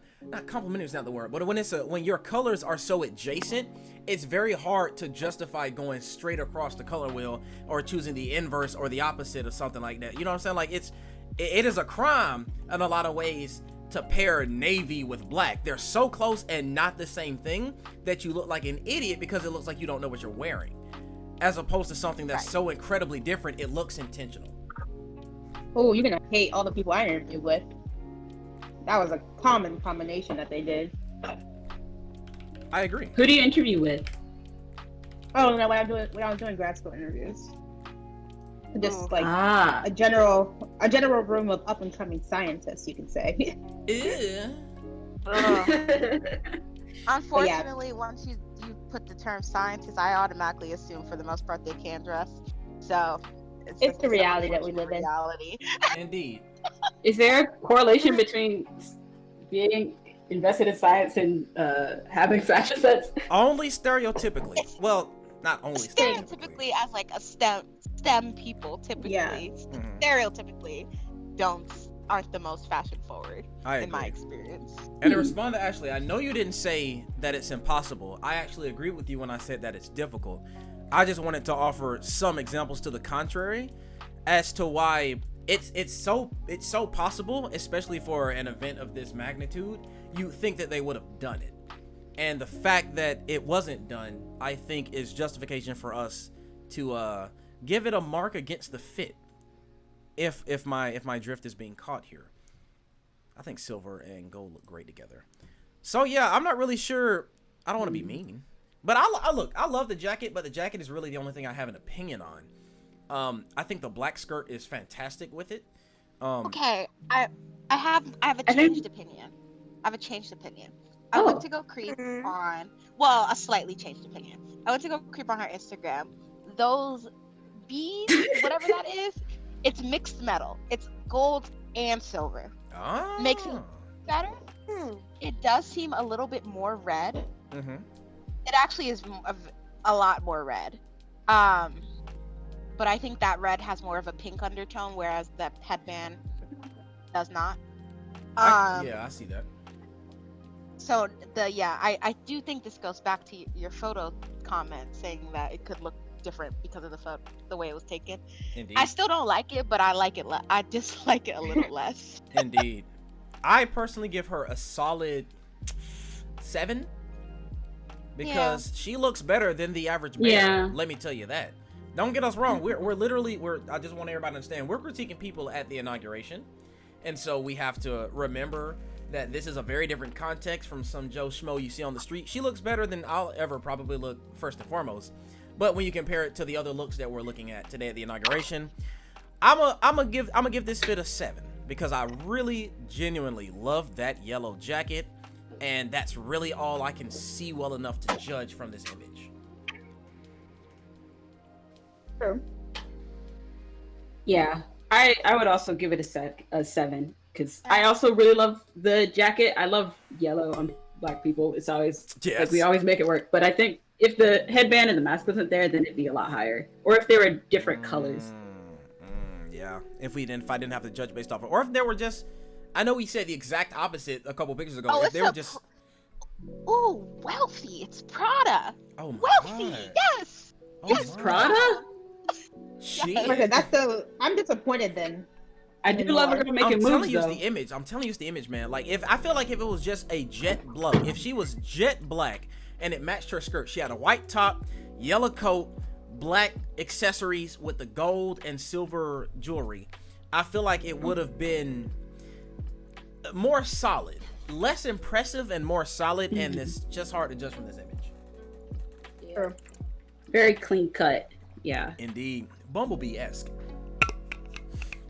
complimentary is not the word, but when your colors are so adjacent, it's very hard to justify going straight across the color wheel or choosing the inverse or the opposite or something like that. You know what I'm saying? Like it is a crime in a lot of ways to pair navy with black. They're so close and not the same thing that you look like an idiot because it looks like you don't know what you're wearing. As opposed to something that's so incredibly different, it looks intentional. Oh, you're gonna hate all the people I interviewed with. That was a common combination that they did. I agree. Who do you interview with? Oh no, when I was doing grad school interviews. Just like a general room of up and coming scientists, you can say. Yeah. Unfortunately, once you put the term scientist, I automatically assume for the most part they can dress. So it's the reality that we live in. Indeed. Is there a correlation between being invested in science and having fashion sense? Only stereotypically. Well, not only stereotypically as like a STEM people typically stereotypically aren't the most fashion forward in my experience. And to respond to Ashley, I know you didn't say that it's impossible. I actually agree with you when I said that it's difficult. I just wanted to offer some examples to the contrary as to why it's so possible, especially for an event of this magnitude. You think that they would have done it, and the fact that it wasn't done, I think, is justification for us to give it a mark against the fit. If my drift is being caught here, I think silver and gold look great together. So yeah, I'm not really sure. I don't want to be mean, but I love the jacket, but the jacket is really the only thing I have an opinion on. I think the black skirt is fantastic with it. Okay, I have a changed opinion. I have a changed opinion. I went to go creep on, well, a slightly changed opinion. I went to go creep on her Instagram. Those beads, whatever that is, it's mixed metal. It's gold and silver. Makes it better. It does seem a little bit more red. It actually is a lot more red. But I think that red has more of a pink undertone, whereas the headband does not. Yeah, I see that. So I do think this goes back to your photo comment saying that it could look different because of the way it was taken. Indeed. I still don't like it, but I like it. I dislike it a little less. Indeed. I personally give her a solid 7 because she looks better than the average bear. Yeah. Let me tell you that. Don't get us wrong. We're literally I just want everybody to understand, we're critiquing people at the inauguration, and so we have to remember that this is a very different context from some Joe Schmo you see on the street. She looks better than I'll ever probably look, first and foremost. But when you compare it to the other looks that we're looking at today at the inauguration, I'm gonna give this fit a 7 because I really genuinely love that yellow jacket, and that's really all I can see well enough to judge from this image. True. Yeah, I would also give it a 7 because I also really love the jacket. I love yellow on black people. It's always like we always make it work. But I think if the headband and the mask wasn't there, then it'd be a lot higher. Or if they were different colors. Yeah, if I didn't have to judge based off of, or if there were just, I know we said the exact opposite a couple pictures ago. If they were just, wealthy. It's Prada. oh my Wealthy. God. Yes. Oh Yes, my. Prada? Shit. Okay, I'm disappointed then. I do love her making I'm moves telling you, though. it's the image. I'm telling you, it's the image, man. Like, I feel like if it was just a jet black, if she was jet black and it matched her skirt, she had a white top, yellow coat, black accessories with the gold and silver jewelry, I feel like it would have been more solid, less impressive and more solid, and it's just hard to judge from this image. True. Very clean cut. Yeah. Indeed. Bumblebee-esque.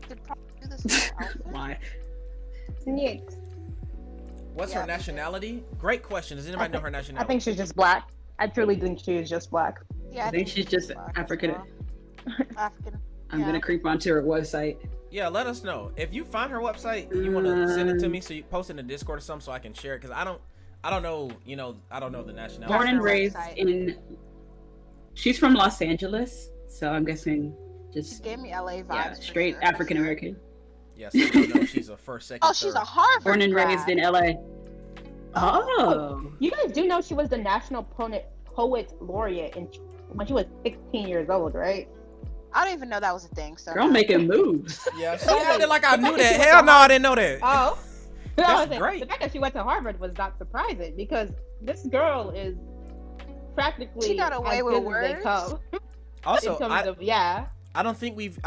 Did Prada do this whole outfit? Why? Neat. What's Yeah, her nationality? Great question. Does anybody know her I nationality? think she's just black. I truly think she is just black. Yeah, I think she's just black as African. well. African. I'm gonna creep onto her website. Yeah, let us know. If you find her website, you want to send it to me, so you post it in the Discord or something so I can share it, because I don't know, I don't know the nationality. Born and her raised website. she's from Los Angeles, so I'm guessing She just gave me LA vibes. yeah, for straight sure. African American. Yes, I don't know. She's a first, second, Oh, she's a third. Harvard Born and grad. raised in LA. Oh. You guys do know she was the National Poet Laureate when she was 16 years old, right? I don't even know that was a thing. So Girl making moves. Yeah, she acted like I knew that. Hell no, I didn't know that. Oh, That's no, great. The fact that she went to Harvard was not surprising because this girl is practically She got away as with good as they words. come. Also, in terms of, yeah. I don't think we've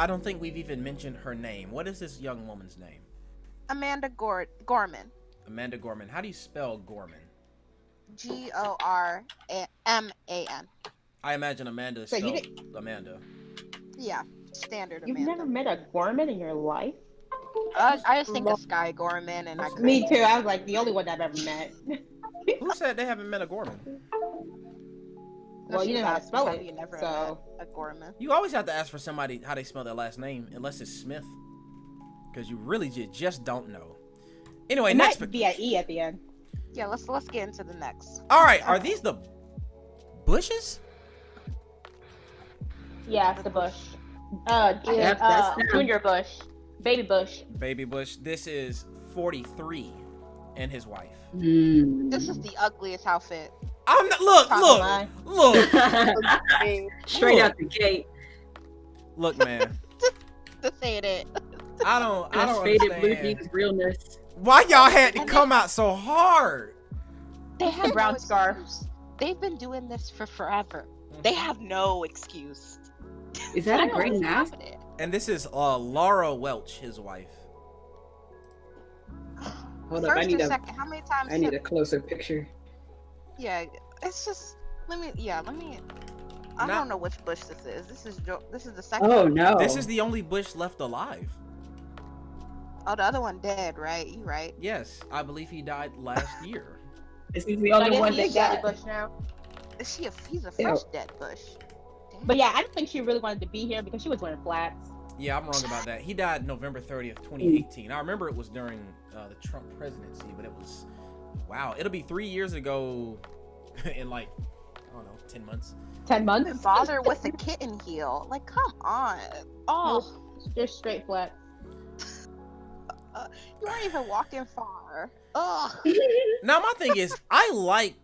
even mentioned her name. What is this young woman's name? Amanda Gorman. Amanda Gorman. How do you spell Gorman? Gorman. I imagine Amanda is So you spelled Amanda. Yeah, standard You've Amanda. never met a Gorman in your life? I just think of Sky Gorman and I. Me too. I was like the only one I've ever met. Who said they haven't met a Gorman? Well, you know how to spell it. You never So met a Gorman. You always have to ask for somebody how they spell their last name, unless it's Smith, because you really just don't know. Anyway, it next might be an E at the end. Yeah, let's get into the next. All right, are these the bushes? Yeah, it's the bush. Yep, that's them. Junior Bush, baby Bush. Baby Bush. This is 43 and his wife. This is the ugliest outfit I'm not. Look, Top look, line. look, Straight Look. out the gate. look, man. To say it. I don't That's faded blue understand jeans realness. why y'all had to And come out so hard. They The have brown no scarf. excuse. They've been doing this for forever. They have no excuse. Is that I a know gray what's mask? happening. And this is Laura Welch, his wife. Hold up, I First need or a second, how many times? I need a closer picture. Yeah, it's just. Let me. I Not- don't know which Bush this is. This is the second. Oh one. no. This is the only Bush left alive. Oh, the other one dead, right? You right? Yes, I believe he died last year. This is the I only guess one he's they Daddy got. Bush now. He's a Ew. fresh dead Bush. Damn. But yeah, I don't think she really wanted to be here because she was wearing flats. Yeah, I'm wrong about that. He died November 30th, 2018. I remember it was during the Trump presidency, but it was, wow, it'll be 3 years ago in like, I don't know, 10 months. 10 Even months. bother with the kitten heel. Like, come on. Oh, Just straight flats. you weren't even walking far. Ugh. Now my thing is, I like,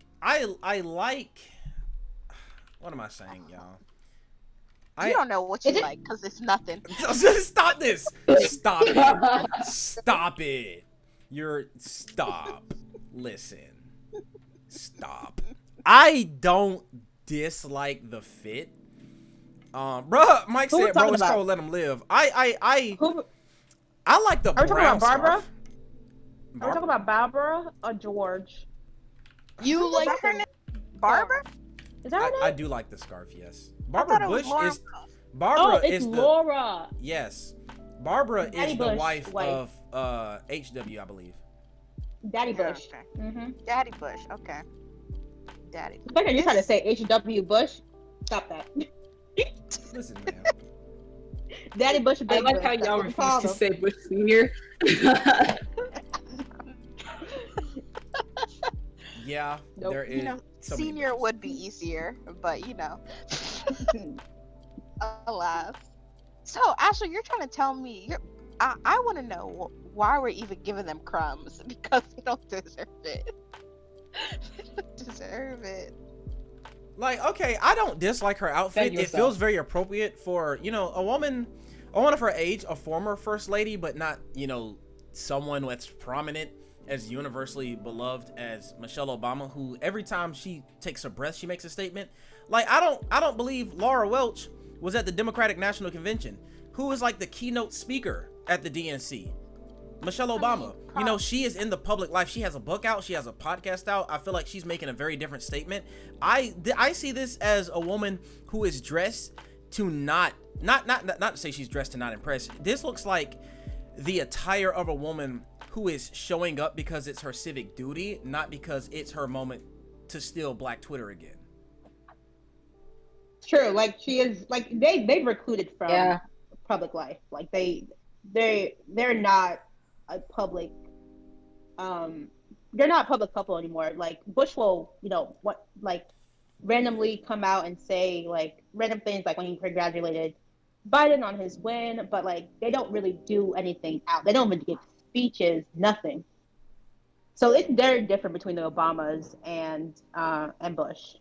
what am I saying, y'all? You don't know what you Is it- like because it's nothing. Stop this! Stop it! Stop it! Stop. Listen. Stop. I don't dislike the fit. Bruh, Mike Who we said, bro, talking it's about? called Let Him Live. I Who, like the Are we talking brown about Barbara? scarf. are we talking about Barbara or George? You like her name? Barbara? Is that her name? I do like the scarf, yes. I thought Barbara it was Bush Laura. is Barbara Oh, it's is the Laura. yes. Barbara Daddy is the Bush wife wife. of HW, I believe. Daddy Yeah, Bush. okay. Mm-hmm. Daddy Bush. Okay. Daddy. The fact that you're trying to say H.W. Bush, stop that. Listen, man. Daddy Bush. I Big like Bush, how that's y'all what we call refuse to them. say Bush Senior. Yeah, Nope. there is. You know, so many senior Bushes. would be easier, but you know, alas. So, Ashley, you're trying to tell me I want to know why we're even giving them crumbs because they don't deserve it. They don't deserve it. Like, okay, I don't dislike her outfit. Defend It yourself. feels very appropriate for, you know, a woman of her age, a former first lady, but not, you know, someone that's prominent as universally beloved as Michelle Obama, who every time she takes a breath, she makes a statement. Like, I don't believe Laura Welch was at the Democratic National Convention. Who is like the keynote speaker at the DNC? Michelle Obama. You know, she is in the public life. She has a book out. She has a podcast out. I feel like she's making a very different statement. I see this as a woman who is dressed to not to say she's dressed to not impress. This looks like the attire of a woman who is showing up because it's her civic duty, not because it's her moment to steal Black Twitter again. True, like she is, like they recruited from Yeah. public life. Like they're not a public, they're not a public couple anymore. Like Bush will, you know, what, like randomly come out and say like random things, like when he congratulated Biden on his win, but like they don't really do anything out. They don't even give speeches, nothing. So it's very different between the Obamas and Bush,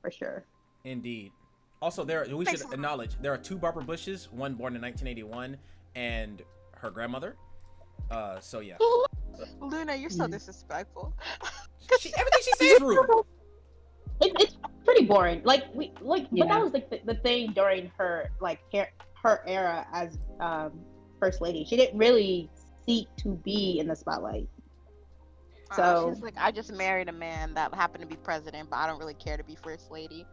for sure. Indeed. Also, we should acknowledge there are two Barbara Bushes, one born in 1981 and her grandmother. So yeah. Luna, you're so disrespectful. Everything she says is rude. It's pretty boring. Like but Yeah. that was like the thing during her her era as first lady. She didn't really seek to be in the spotlight. So She's like, I just married a man that happened to be president, but I don't really care to be first lady.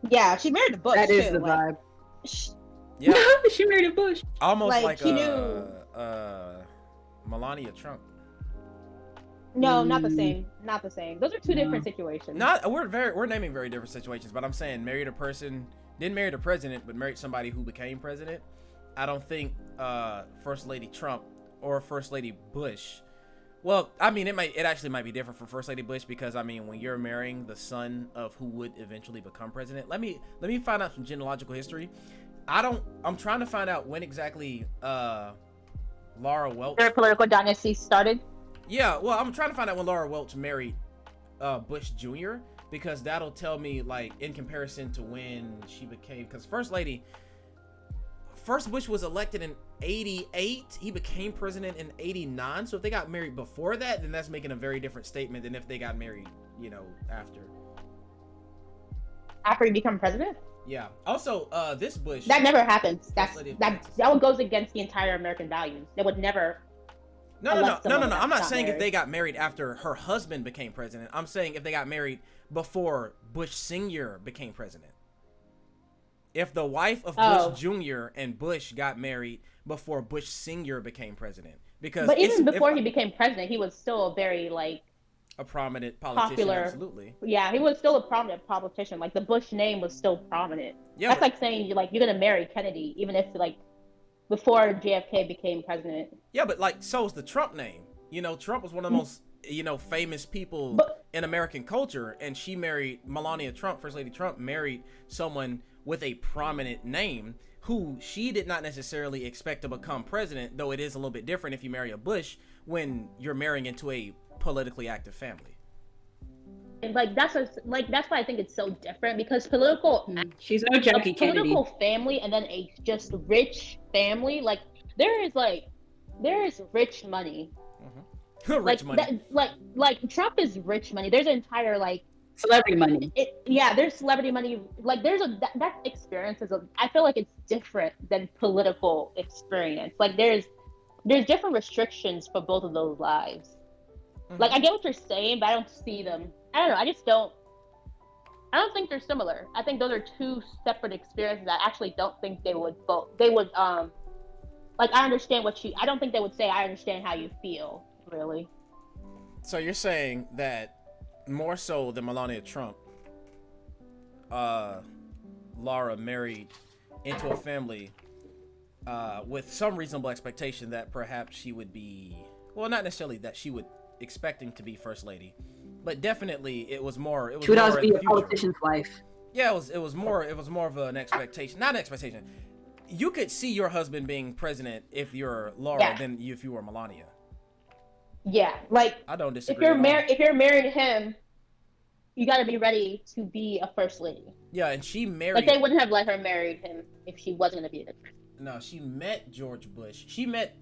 yeah, she married a Bush That is too. the Like, vibe. Yeah, She married a Bush. almost Like, like she knew- Melania Trump. no, not the same. Not the same. Those are two No. different situations. We're naming very different situations, but I'm saying married a person, didn't marry the president, but married somebody who became president. I don't think First Lady Trump or First Lady Bush. Well, I mean, it actually might be different for First Lady Bush because I mean, when you're marrying the son of who would eventually become president, let me find out some genealogical history. I'm trying to find out when exactly Laura Welch. Their political dynasty started. Yeah, well, I'm trying to find out when Laura Welch married Bush Jr. because that'll tell me, like, in comparison to when she became, because first Bush was elected in 88, he became president in 89, so if they got married before that, then that's making a very different statement than if they got married, you know, after. After he become president? Yeah. Also, this Bush, That never happens. First Lady of That Texas. one goes against the entire American values. They would never. No. Unless I'm someone not got saying if married. they got married after her husband became president. I'm saying if they got married before Bush Sr. became president. If the wife of Bush Jr. and Bush got married before Bush Sr. became president, because But even before he became president, he was still a very like a prominent politician, popular. absolutely. Yeah, he was still a prominent politician. Like the Bush name was still prominent. Yeah, That's but- like saying you're gonna marry Kennedy, even if like before JFK became president. Yeah, but like, so is the Trump name. You know, Trump was one of the most, you know, famous people in American culture, and she married Melania Trump, First Lady Trump, married someone with a prominent name who she did not necessarily expect to become president, though it is a little bit different if you marry a Bush when you're marrying into a politically active family. And like that's why I think it's so different, because political She's no Jackie a Kennedy. political family and then a just rich family, like there is rich money. Rich money. Like Trump is rich money. There's an entire like Celebrity money. there's celebrity money. Like there's that experience I feel like it's different than political experience. Like there's different restrictions for both of those lives. Like I get what you're saying, but I don't see them. I don't know. I don't think they're similar. I think those are two separate experiences. I actually don't think they would both. They would like I understand I don't think they would say I understand how you feel, really. So you're saying that more so than Melania Trump, Laura married into a family with some reasonable expectation that perhaps she would be, well, not necessarily that she would expecting to be first lady, but definitely it was more She would always in be the a future. politician's wife. Yeah, it was more of an expectation, not an expectation. You could see your husband being president if you're Laura than if you were Melania. Yeah, like I don't disagree. if you're marrying him, you got to be ready to be a first lady. Yeah, and she married. Like they wouldn't have let her marry him if she wasn't gonna be a first. No, she met George Bush. She met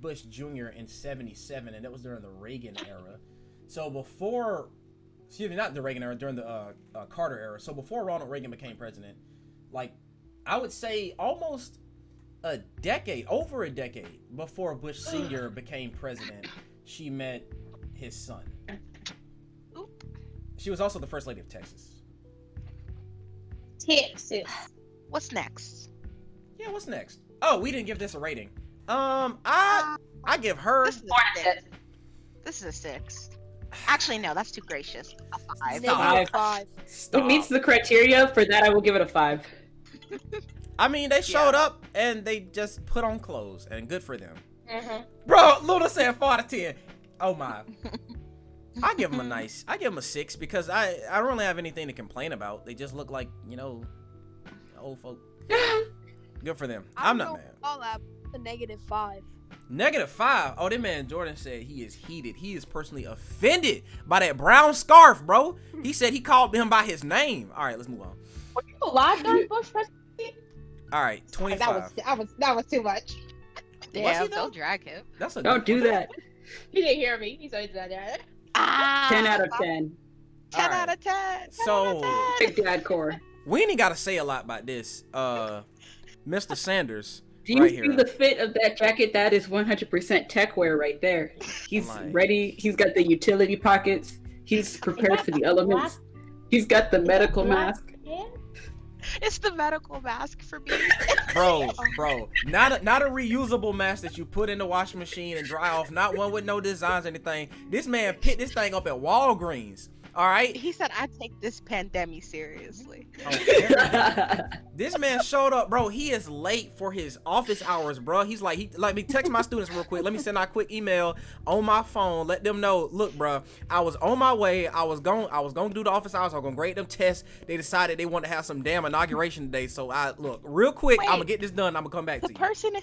Bush Jr. in '77, and that was during the Reagan era. So before, excuse me, not the Reagan era, during the Carter era. So before Ronald Reagan became president, like I would say almost over a decade before Bush Sr. became president, she met his son. She was also the first lady of Texas. Texas. What's next? Yeah, what's next? Oh, we didn't give this a rating. I give her. This is a 6. This is a 6. Actually, no, that's too gracious. A 5. Five. Five. It meets the criteria. For that, I will give it a 5. I mean, they showed up and they just put on clothes, and good for them. Mm-hmm. Bro, Luna said 4 out of 10. Oh my. I give them a 6 because I don't really have anything to complain about. They just look like, you know, old folk. Good for them. I'm not mad. All that a -5. -5. Oh, that man Jordan said he is heated. He is personally offended by that brown scarf, bro. He said he called him by his name. All right, let's move on. Were you alive during Bush presidency? All right, 25. That was too much. Damn, he though? don't drag him. That's a Don't good do one. that. He didn't hear me. He said that. 10 out of 10. 10 All right. out of 10. So Big Dad Core. we ain't got to say a lot about this. Mr. Sanders. Do you right see here. the fit of that jacket? That is 100% tech wear right there. He's Like- ready. He's got the utility pockets. He's prepared for the elements. He's got the medical mask. It's the medical mask for me. Bro, not a reusable mask that you put in the washing machine and dry off. Not one with no designs or anything. This man picked this thing up at Walgreens. All right. He said, I take this pandemic seriously. This man showed up, bro. He is late for his office hours, bro. He's like, let me text my students real quick. Let me send out a quick email on my phone. Let them know, look, bro, I was on my way. I was going to do the office hours. I was going to grade them tests. They decided they want to have some damn inauguration today. So look, real quick, Wait. I'm going to get this done. I'm going to come back to you.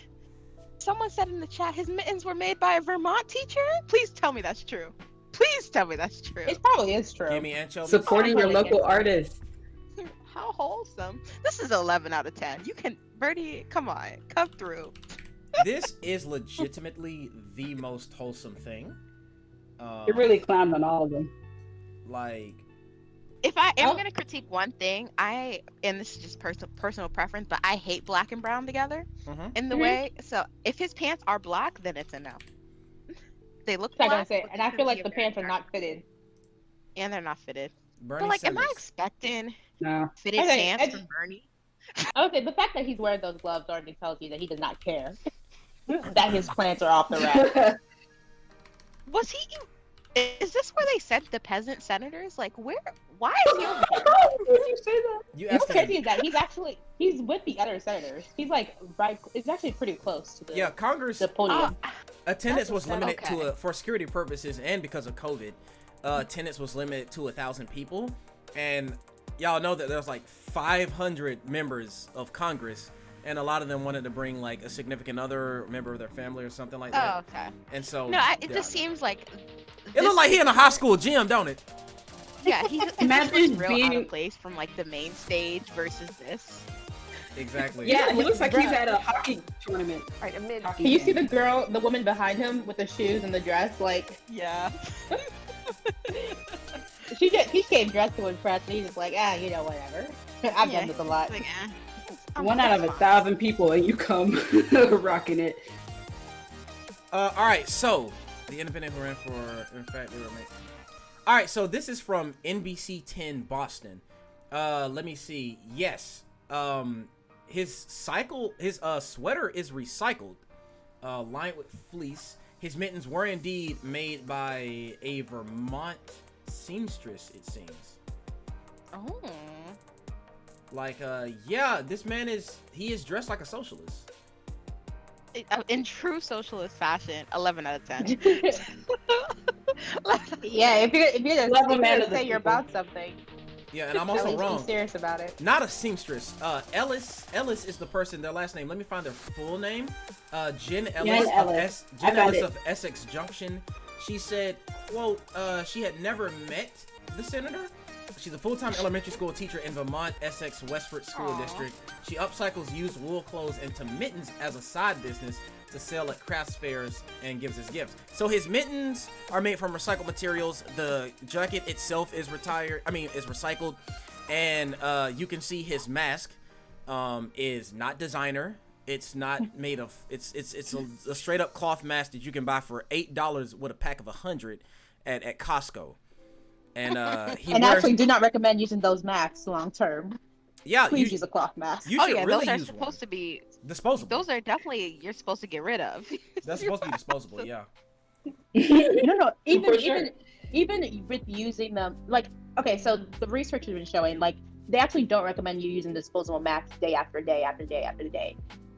Someone said in the chat his mittens were made by a Vermont teacher. Please tell me that's true. Please tell me that's true. It probably is true. Give me anchovies. Supporting your Probably local is. artists. How wholesome. This is 11 out of 10. You can, Birdie, come on, come through. This is legitimately the most wholesome thing. It really climbed on all of them. Like, If I am Oh. going to critique one thing, and this is just personal preference, but I hate black and brown together mhm. in the Mhm. way. So if his pants are black, then it's a no. They look That's what I'm black, saying. but And I this feel is like the the pants are American- not fitted. and they're not fitted. Bernie But like, am I Sanders. expecting No. fitted Okay, pants it's- from Bernie? I would say the fact that he's wearing those gloves already tells you that he does not care that his plants are off the rack. Was he? Is this where they sent the peasant senators? Like, where? Why is he over there? Would you say that? You What's asking? crazy is that he's with the other senators. He's like right. It's actually pretty close to the, Yeah, Congress the podium. attendance That's was what's limited okay. to for security purposes and because of COVID. Attendance was limited to 1,000 people, and y'all know that there's like 500 members of Congress, and a lot of them wanted to bring like a significant other, member of their family, or something like that. Oh, okay. And so No, it yeah. just seems like. It looked like he in a high school gym, don't it? Yeah, he just Imagine looks real out being- of place from like the main stage versus this. Exactly. Yeah, he looks like he's Bruh. at a hockey tournament. Right, amid. Hockey Can you see game. the woman behind him with the shoes and the dress? Like Yeah. he came dressed to impress, and he's just like, you know, whatever. I've Yeah, done this a lot. Like, I'm One out of fine. 1,000 people, and you come rocking it. All right, so the independent who ran for, in fact, they were made. All right, so this is from NBC 10 Boston. Let me see. Yes, his sweater is recycled, lined with fleece. His mittens were indeed made by a Vermont seamstress, it seems. Oh. Like, yeah, this man is dressed like a socialist. In true socialist fashion, 11 out of 10. Yeah, if you're Love a man gonna of the say you're people. about something, Yeah, and I'm at also least wrong. be serious about it. Not a seamstress. Ellis is the person. Their last name. Let me find their full name. Jen Ellis, Ellis. Jen I found Ellis it. of Essex Junction. She said, "quote She had never met the senator. She's a full-time elementary school teacher in Vermont, Essex Westford School Aw. District. She upcycles used wool clothes into mittens as a side business to sell at crafts fairs and gives as gifts. So his mittens are made from recycled materials. The jacket itself is recycled, and you can see his mask is not designer. It's not made of. It's a straight up cloth mask that you can buy for $8 with a pack of 100 at Costco. And he And wears. actually, do not recommend using those masks long term. Yeah, Please use a cloth mask. you Oh should yeah, really those are use supposed one. to be. Disposable. Those are definitely you're supposed to get rid of. That's supposed to be disposable. Yeah. No, even For sure. even with using them, like, okay, so the research has been showing, like, they actually don't recommend you using disposable masks day after day after day after day,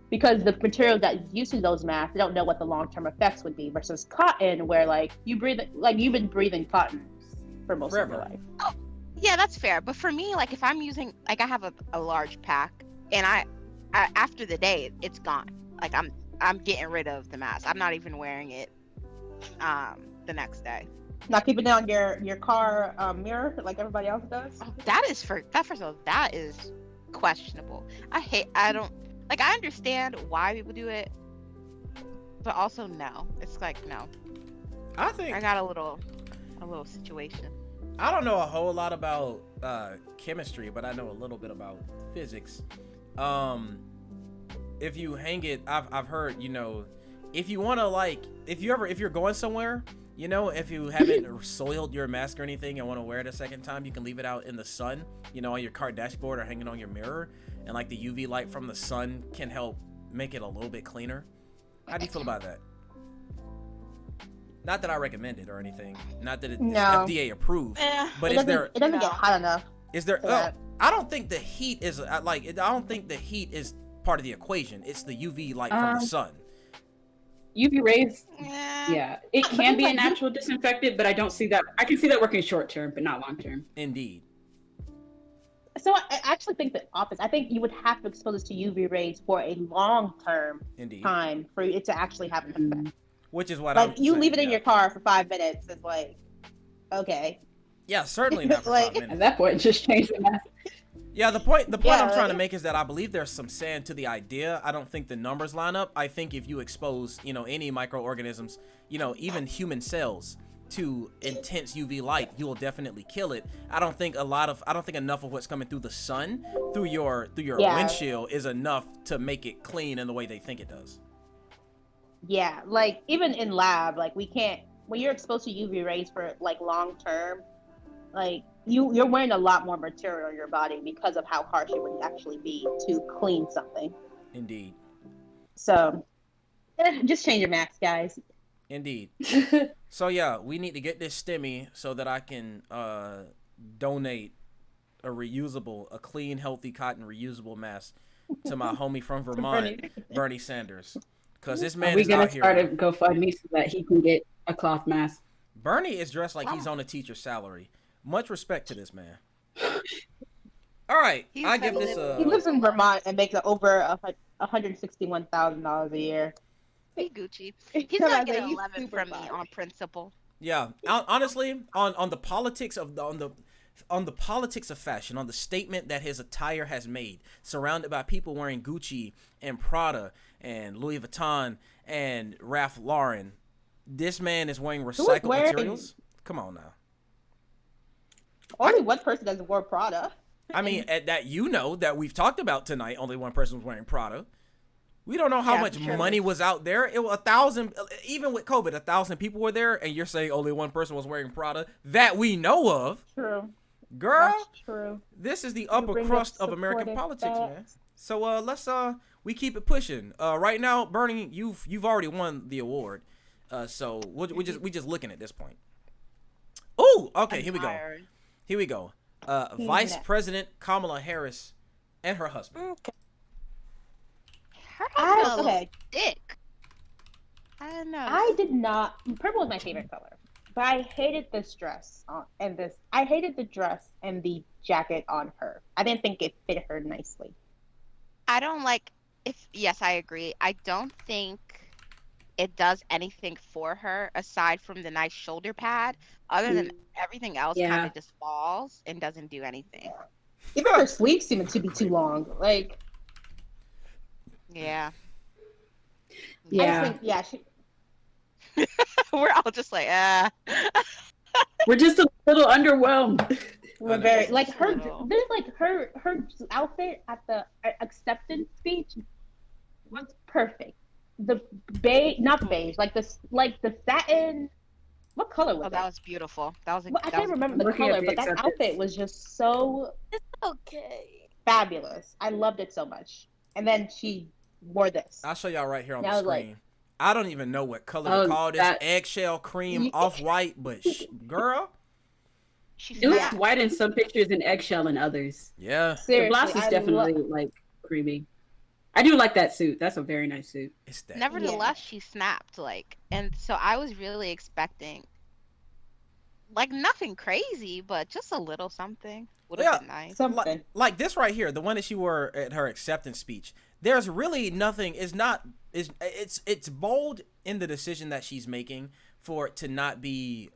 because the material that uses those masks, they don't know what the long-term effects would be, versus cotton, where like you've been breathing cotton for most of your Forever. life. Yeah, that's fair. But for me, like if I'm using, like I have a large pack, and I after the day, it's gone. Like I'm getting rid of the mask. I'm not even wearing it the next day. Not keeping it on your car mirror like everybody else does. First of all, that is questionable. I don't like. I understand why people do it, but also no. It's like no. I think I got a little situation. I don't know a whole lot about chemistry, but I know a little bit about physics. If you hang it, I've heard, you know, if you want to, like, if you're going somewhere, you know, if you haven't soiled your mask or anything and want to wear it a second time, you can leave it out in the sun, you know, on your car dashboard or hanging on your mirror, and like the UV light from the sun can help make it a little bit cleaner. How do you feel about that? Not that I recommend it or anything. Not that it's No. FDA approved. But is there? It doesn't No. get hot enough. Is there? for Oh, that. I don't think the heat is like. I don't think the heat is part of the equation. It's the UV light from the sun. UV rays, Yeah. yeah, it But can be a like, natural disinfectant, but I don't see that. I can see that working short term, but not long term. Indeed. So I actually think the opposite. I think you would have to expose us to UV rays for a long-term Indeed. time for it to actually have an effect. Which is what Like I'm you saying, leave it in yeah. your car for 5 minutes, it's like okay. Yeah, certainly not for Like- 5 minutes. At that point, just change the mask. Yeah, the point Yeah, I'm trying to like- make is that I believe there's some sand to the idea. I don't think the numbers line up. I think if you expose, any microorganisms, even human cells to intense UV light, you will definitely kill it. I don't think enough of what's coming through the sun through your Yeah. windshield is enough to make it clean in the way they think it does. Yeah, like even in lab, like we can't when you're exposed to UV rays for like long term, like you're wearing a lot more material on your body because of how harsh it would actually be to clean something. Indeed. So just change your mask, guys. Indeed. So yeah, we need to get this stimmy so that I can donate a clean, healthy cotton reusable mask to my homie from Vermont, Bernie Sanders. Because this man Are we is gonna out start a here. GoFundMe so that he can get a cloth mask? Bernie is dressed like he's on a teacher's salary. Much respect to this man. All right, He's I give this heavily- He lives in Vermont and makes over $161,000 a year. Hey, Gucci. He's He's gonna like, get an he's 11 super from me fine. on principle. Yeah, honestly, on the politics of on the politics of fashion, on the statement that his attire has made, surrounded by people wearing Gucci and Prada and Louis Vuitton and Ralph Lauren, this man is wearing recycled wearing- materials. Come on now. Only one person has wore Prada. I mean, that we've talked about tonight, only one person was wearing Prada. We don't know how Yeah, much sure. money was out there. It was 1,000, even with COVID, 1,000 people were there, and you're saying only one person was wearing Prada that we know of. True. Girl, That's true. this is the You upper bring crust up of American supportive politics, man. facts. So let's we keep it pushing. Right now, Bernie, you've already won the award. So we just looking at this point. Oh, okay, here we go. Tired. Here we go. Who's Vice next? President Kamala Harris and her husband. Her husband looks Okay. dick. I don't know. I did not. Purple is my favorite color, but I hated this dress and this. I hated the dress and the jacket on her. I didn't think it fit her nicely. I don't like yes, I agree. I don't think it does anything for her aside from the nice shoulder pad. Other than everything else Yeah. kind of just falls and doesn't do anything. Even her sleeves seemed to be too long. Like, Yeah. I Yeah. just think, yeah, she. We're all just like, We're just a little underwhelmed. We're know. very like her. Little. There's like her outfit at the acceptance speech was perfect. The beige, not beige, like the satin. What color was Oh, that was beautiful. That was a Well, I that can't was remember the Looking at color, the but that acceptance. outfit was just so Okay. fabulous. I loved it so much. And then she wore this. I'll show y'all right here on Now, the like- screen. I don't even know what color Oh, to call this. that- Eggshell cream, Yeah. off-white, but girl, She It looks snapped. white in some pictures and eggshell in others. yeah, The Seriously, blouse is I definitely like creamy. I do like that suit. That's a very nice suit. it's that. Nevertheless, she snapped and so I was really expecting nothing crazy, but just a little something would have Yeah. been nice. something. Like this right here, the one that she wore at her acceptance speech. There's really nothing. It's bold in the decision that she's making for it to not be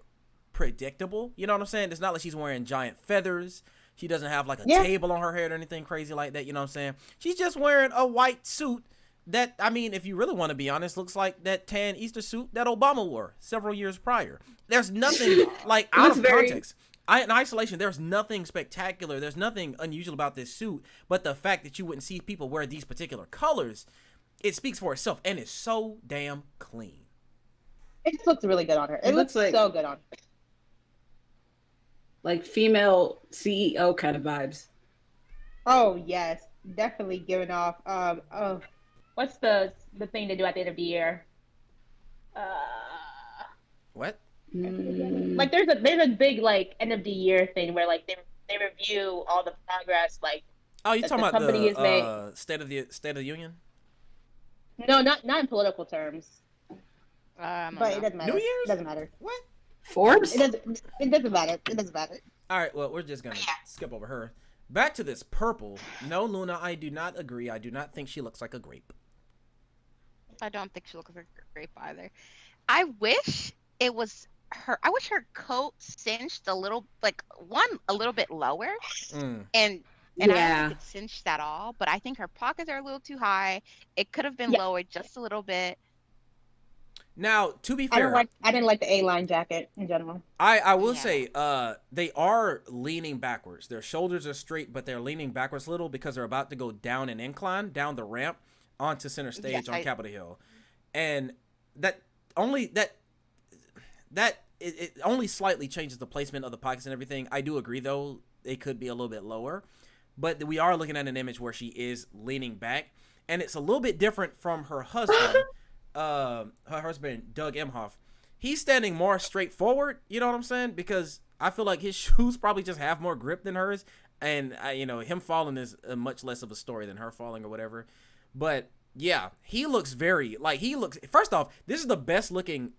predictable. You know what I'm saying? It's not like she's wearing giant feathers. She doesn't have like a Yeah. table on her head or anything crazy like that. You know what I'm saying? She's just wearing a white suit that, I mean, if you really want to be honest, looks like that tan Easter suit that Obama wore several years prior. There's nothing like out looks of very- context. In isolation, there's nothing spectacular. There's nothing unusual about this suit, but the fact that you wouldn't see people wear these particular colors, it speaks for itself, and it's so damn clean. It just looks really good on her. It, It looks looks like- so good on her. Like female CEO kind of vibes. Oh yes, definitely giving off. What's the thing they do at the end of the year? What? Like there's a big like end of the year thing where like they review all the progress. Like Oh, you That talking the about company is made- the State of the Union? no, not in political terms, I don't but know. it doesn't matter. New Year's? It doesn't matter. What? Forbes? It doesn't matter. It doesn't matter. All right, well, we're just gonna skip over her. Back to this purple. No, Luna, I do not agree. I do not think she looks like a grape. I don't think she looks like a grape either. I wish it was I wish her coat cinched a little, like one a little bit lower, Mm. and I don't think Yeah. it's cinched at all. But I think her pockets are a little too high. It could have been Yeah, lowered just a little bit. Now, to be fair, I didn't like the A-line jacket in general. I will Yeah. say they are leaning backwards. Their shoulders are straight, but they're leaning backwards a little because they're about to go down an incline, down the ramp onto center Yes, stage on Capitol Hill, and that only it only slightly changes the placement of the pockets and everything. I do agree though it could be a little bit lower, but we are looking at an image where she is leaning back, and it's a little bit different from her husband. Her husband Doug Emhoff, he's standing more straightforward. You know what I'm saying? Because I feel like his shoes probably just have more grip than hers, and him falling is much less of a story than her falling or whatever. But yeah, he looks very like he looks. First off, this is the best looking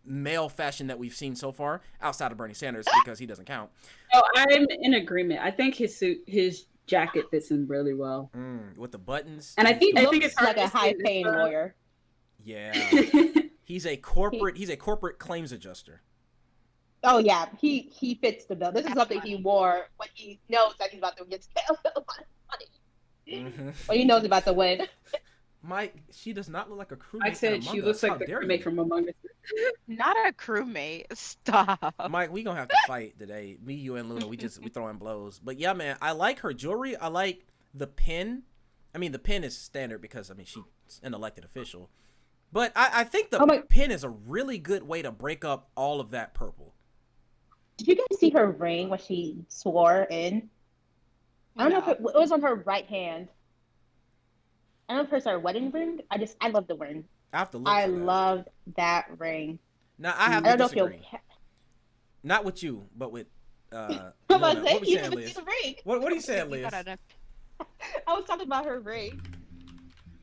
male fashion that we've seen so far outside of Bernie Sanders because he doesn't count. Oh, I'm in agreement. I think his jacket fits him really well. With the buttons, And I think Looks it's hard like a to see high-paying this, lawyer. yeah, he's a corporate claims adjuster. Oh yeah, he fits the bill. This is something he wore when he knows that he's about to get a lot of money. When he knows about the win. Mike, she does not look like a crewmate. I said she looks like the crewmate from Among Us. not a crewmate. Stop. Mike, we gonna have to fight today. Me, you, and Luna. We throwing blows. But yeah, man, I like her jewelry. I like the pin. I mean, the pin is standard because she's an elected official. But I think the pin is a really good way to break up all of that purple. Did you guys see her ring when she swore in? I don't know if it was on her right hand. I don't know if it's her wedding ring. I love the ring. I have to look. I loved that ring. Now I have to disagree. Not with you, but with Luna. What we you saying, haven't Liz? seen the ring. What are you saying, Liz? I was talking about her ring.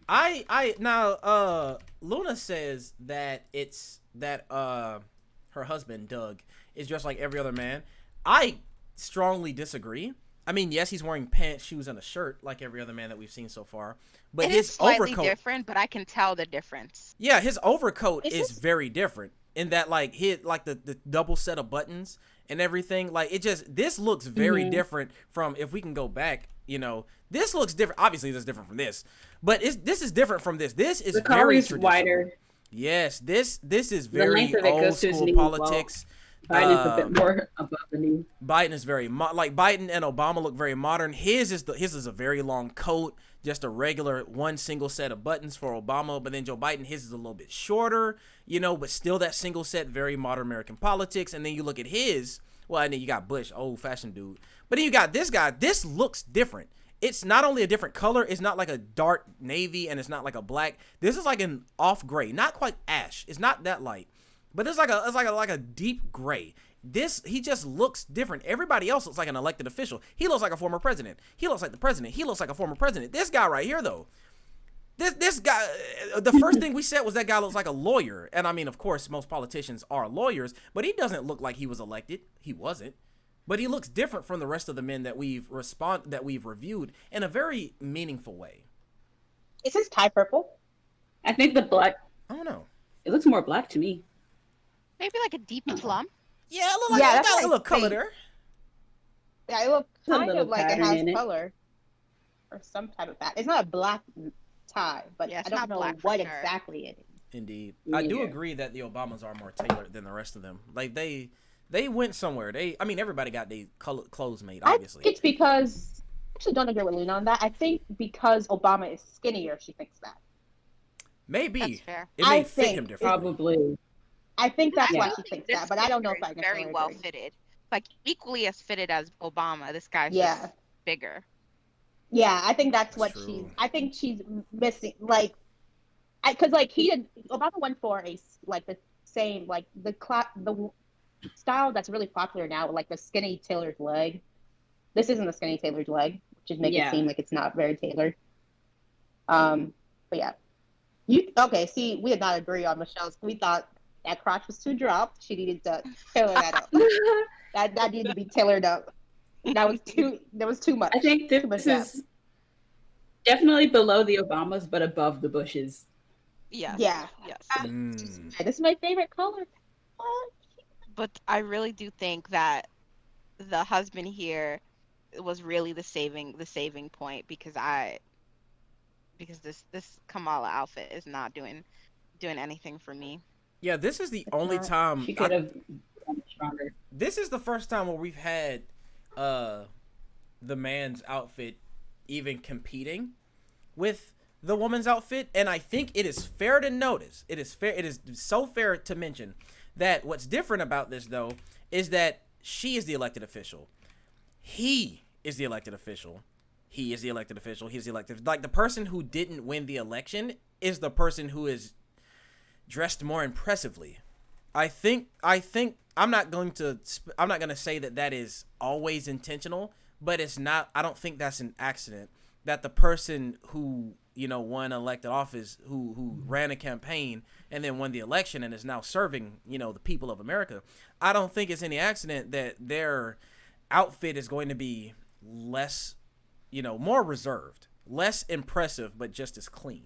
Now Luna says that it's that her husband Doug is dressed like every other man. I strongly disagree. I mean, yes, he's wearing pants, shoes, and a shirt like every other man that we've seen so far. But his slightly overcoat different, but I can tell the difference. Yeah, his overcoat is very different in that the double set of buttons and everything. Like this looks very different from, if we can go back, this looks different. Obviously, this is different from this, but this is different from this. This is very traditional. Wider. Yes, this is very old school politics. Biden is a bit more above the knee. Biden is very like Biden and Obama look very modern. His is a very long coat, just a regular one single set of buttons for Obama. But then Joe Biden, his is a little bit shorter, but still that single set, very modern American politics. And then you look at his, and then you got Bush, old fashioned dude. But then you got this guy. This looks different. It's not only a different color. It's not like a dark navy, and it's not like a black. This is like an off gray, not quite ash. It's not that light. But it's like a deep gray. He just looks different. Everybody else looks like an elected official. He looks like a former president. He looks like the president. He looks like a former president. This guy right here, though, this guy, the first thing we said was that guy looks like a lawyer. And I mean, of course, most politicians are lawyers, but he doesn't look like he was elected. He wasn't. But he looks different from the rest of the men that we've reviewed in a very meaningful way. Is his tie purple? I think the black. I don't know. It looks more black to me. Maybe like a deep plum. Yeah, it looks like got a little color there. Yeah, it looks kind of like it has in color or some type of pattern. It's not a black tie, but I don't know what exactly it is. Indeed, I do agree that the Obamas are more tailored than the rest of them. Like they went somewhere. Everybody got their clothes made. Obviously, I think it's because I actually don't agree with Luna on that. I think because Obama is skinnier, she thinks that. Maybe that's fair. It may fit him differently. Probably. I think that's why she thinks that, but I don't know if I very well fitted. Like equally as fitted as Obama. This guy's just bigger. Yeah, I think that's what I think she's missing. Because Obama went for the same the style that's really popular now, like the skinny tailored leg. This isn't the skinny tailored leg, which just makes it seem like it's not very tailored. But yeah, we did not agree on Michelle's. We thought that crotch was too dropped. She needed to tailor that up. that needed to be tailored up. There was too much. I think this is definitely below the Obamas, but above the Bushes. Yeah. Yeah. Yes. This is my favorite color. But I really do think that the husband here was really the saving point because this Kamala outfit is not doing anything for me. Yeah, this is the It's only not. time She could have done it stronger. this is the first time where we've had uh the man's outfit even competing with the woman's outfit, and I think it is fair to notice. It is so fair to mention that what's different about this though is that she is the elected official. He is the elected official. He is the elected official. He's the elected. Like the person who didn't win the election is the person who is dressed more impressively. I think I'm not going to say that that is always intentional, but it's not. I don't think that's an accident that the person who won elected office, who ran a campaign and then won the election and is now serving the people of America. I don't think it's any accident that their outfit is going to be less, more reserved, less impressive, but just as clean.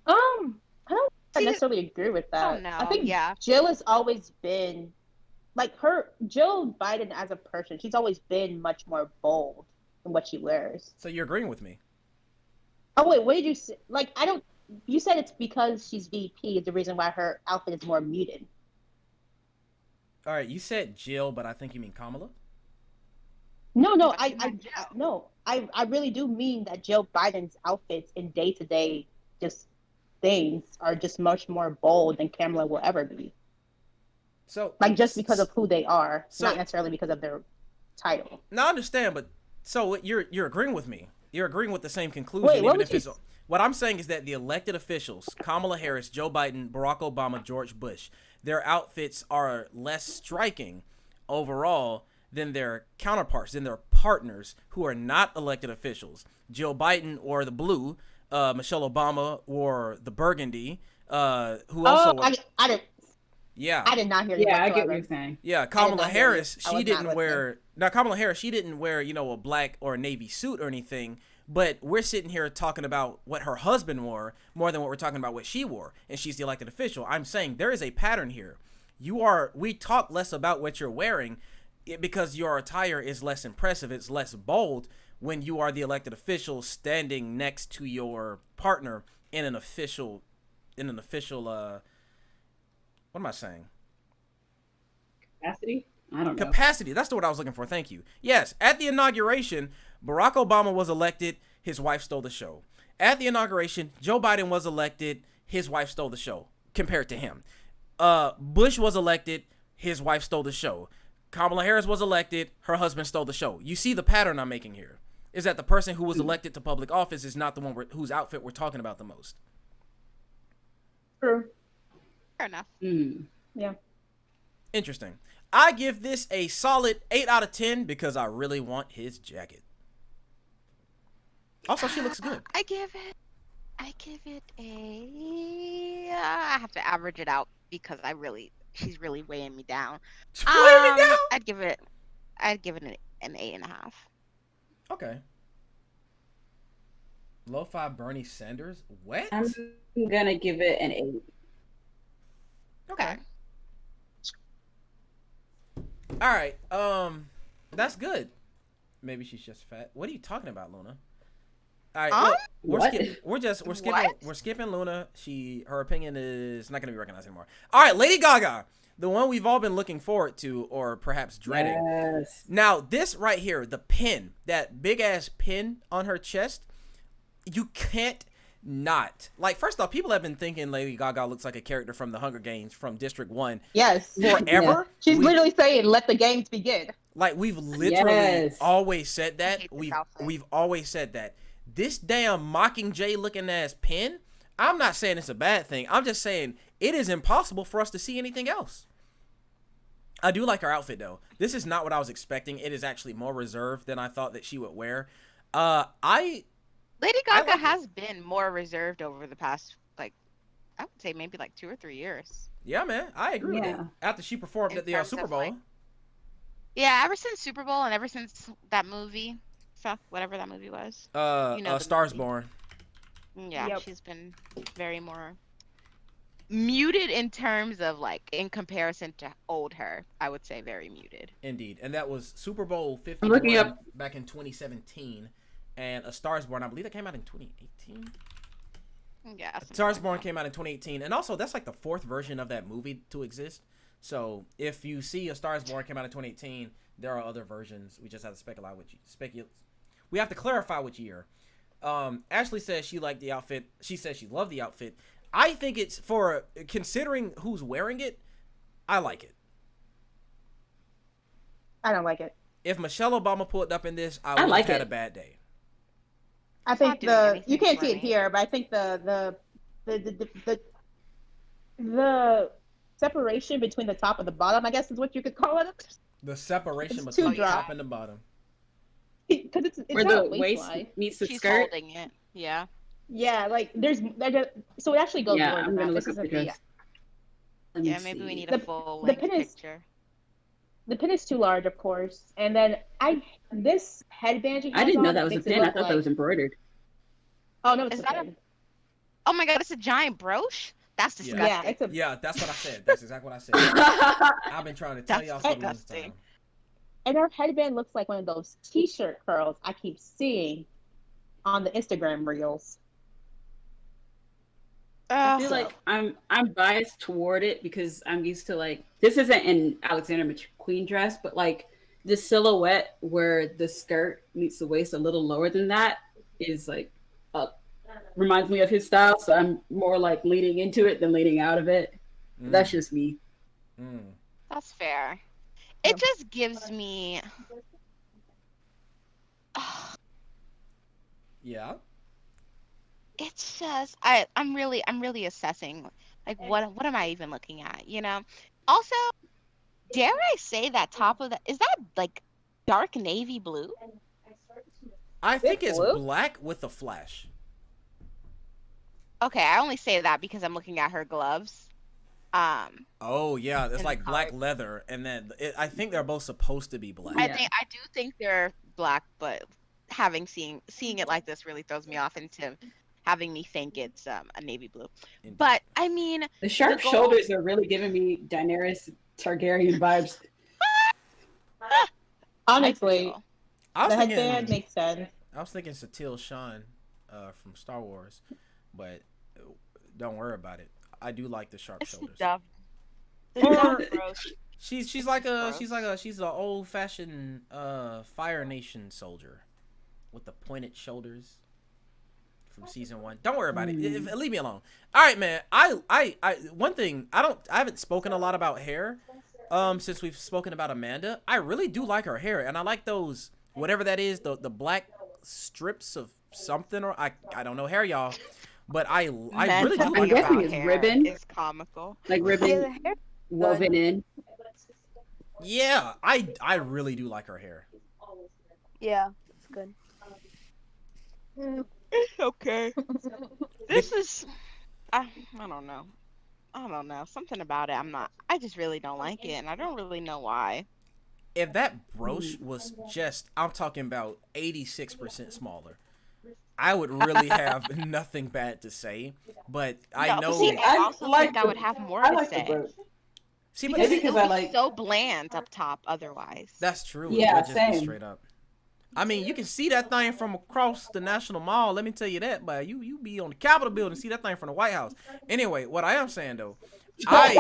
I don't See, necessarily agree with I that. don't I know. think Yeah. Jill has always been like Jill Biden as a person. She's always been much more bold in what she wears. So you're agreeing with me? Oh wait, what did you say? Like I don't. You said it's because she's VP is the reason why her outfit is more muted. All right, you said Jill, but I think you mean Kamala. No, no, But you meant Jill. no, I really do mean that Jill Biden's outfits in day to day just things are just much more bold than Kamala will ever be. So Like just because of who they are, So- not necessarily because of their title. now I understand, but so you're agreeing with me. You're agreeing with the same conclusion, Wait, what even would if it's. What I'm saying is that the elected officials, Kamala Harris, Joe Biden, Barack Obama, George Bush, their outfits are less striking overall than their counterparts, than their partners who are not elected officials. Joe Biden wore the blue, Michelle Obama wore the burgundy. Who also? Oh, Yeah, I did not hear you. Yeah, I get what whatsoever. you're saying. yeah. Kamala not hear you. Harris, I she was not didn't listening. wear. Now Kamala Harris, she didn't wear a black or a navy suit or anything. But we're sitting here talking about what her husband wore more than what we're talking about what she wore, and she's the elected official. I'm saying there is a pattern here. We talk less about what you're wearing because your attire is less impressive, it's less bold when you are the elected official standing next to your partner in an official what am I saying? Capacity? I don't know. Capacity. That's the word I was looking for. Thank you. Yes, at the inauguration, Barack Obama was elected. His wife stole the show. At the inauguration, Joe Biden was elected. His wife stole the show compared to him. Bush was elected. His wife stole the show. Kamala Harris was elected. Her husband stole the show. You see the pattern I'm making here is that the person who was elected to public office is not the one whose outfit we're talking about the most. True. Fair enough. Yeah. Interesting. I give this a solid 8 out of 10 because I really want his jacket. Also, she looks good. I give it a. I have to average it out because she's really weighing me down. Weighing me down? I'd give it an 8.5. Okay. Lo-fi Bernie Sanders? What? I'm gonna give it an 8. Okay. All right. That's good. Maybe she's just fat. What are you talking about, Luna? All right. Look, we're skipping Luna. Her opinion is not going to be recognized anymore. All right, Lady Gaga, the one we've all been looking forward to, or perhaps dreading. Yes. Now, this right here, the pin, that big ass pin on her chest, you can't not. Like, first off, people have been thinking Lady Gaga looks like a character from the Hunger Games from District 1 Yes. forever. Yeah. She's literally saying, "Let the games begin." Like, we've literally Yes. always said I that. hate this outfit. We've always said that. This damn Mockingjay looking ass pin, I'm not saying it's a bad thing. I'm just saying it is impossible for us to see anything else. I do like her outfit though. This is not what I was expecting. It is actually more reserved than I thought that she would wear. Lady I Gaga like has been more reserved over the past, like, I would say maybe like 2 or 3 years. Yeah, man, I agree with it. Yeah. After she performed In at the terms Super of, Bowl. like, Yeah, ever since Super Bowl and ever since that movie, whatever that movie was. the Stars movie. Born. Yeah, Yep. she's been very more muted in terms of like in comparison to old her. I would say very muted. Indeed, and that was Super Bowl I'm looking 51 up. back in 2017, and A Star Is Born. I believe that came out in 2018. Yeah. A Star Is Born came out in 2018, and also that's like the fourth version of that movie to exist. So if you see A Star Is Born came out in 2018, there are other versions. We just have to speculate. We have to clarify which year. Ashley says she liked the outfit. She says she loved the outfit. I think it's for considering who's wearing it. I like it. I don't like it. If Michelle Obama pulled up in this, I would like have had it. a bad day. I It's think not doing you anything can't for see it me. here, but I think the separation between the top and the bottom, I guess is what you could call it, The separation It's too between the dry. top and the bottom. because it's Where not the a waist waistline. meets the She's skirt. holding it. Yeah. Yeah, like so it actually goes Yeah, more I'm than gonna that. look This up the isn't the dress. Let me Yeah. Maybe we see. need a The- full the length pin is- picture. the pin is too large, of course, and then this headband she has I didn't know on that was a makes it pin. I look thought that was embroidered. Oh no, it's Is a that a- pin. Oh my God! It's a giant brooch. That's Yeah. disgusting. Yeah, it's a Yeah, that's what I said. That's exactly what I said. I've been trying to tell That's y'all for the longest disgusting. time. and her headband looks like one of those t-shirt curls I keep seeing on the Instagram reels. I feel Ugh. like I'm biased toward it because I'm used to like this isn't an Alexander McQueen dress, but like the silhouette where the skirt meets the waist a little lower than that is like reminds me of his style. So I'm more like leaning into it than leaning out of it. That's just me. Mm. That's fair. It just gives me. Yeah. It's just I'm really assessing like what am I even looking at, you know? Also, dare I say that top of that is that like dark navy blue? I think it's blue? black with a flash. Okay, I only say that because I'm looking at her gloves. Oh yeah, it's And like the black colors. leather, and then I think they're both supposed to be black. Yeah. I do think they're black, but seeing it like this really throws me off into having me think it's a navy blue. Indeed. But I mean, The sharp gold- shoulders are really giving me Daenerys Targaryen vibes. Honestly, feel- I was the thinking, headband makes sense. I was thinking Satil Shan, from Star Wars, but don't worry about it. I do like the sharp it's the shoulders. dove. The Or- dove roast. She's an old fashioned Fire Nation soldier with the pointed shoulders from season 1. Don't worry about it. Leave me alone. All right, man. I one thing I haven't spoken a lot about hair since we've spoken about Amanda. I really do like her hair, and I like those whatever that is, the black strips of something, or I don't know hair, y'all. But I Men really do talking like guessing her about it's hair. hair ribbon. is comical. Like Yeah, ribbon the hair. woven in. Yeah, I really do like her hair. Yeah, it's good. Okay. This is I don't know. I don't know. Something about it. I just really don't like it, and I don't really know why. If that brooch was just, I'm talking about 86% smaller, I would really have nothing bad to say. But I No, know. see, I also think I would have more I to like say. the brooch. See, but Because Maybe it would because I be like. so bland up top otherwise. that's true. Yeah, It would just be same. straight up. I mean, you can see that thing from across the National Mall. Let me tell you that. But you be on the Capitol building, see that thing from the White House. Anyway, what I am saying though, I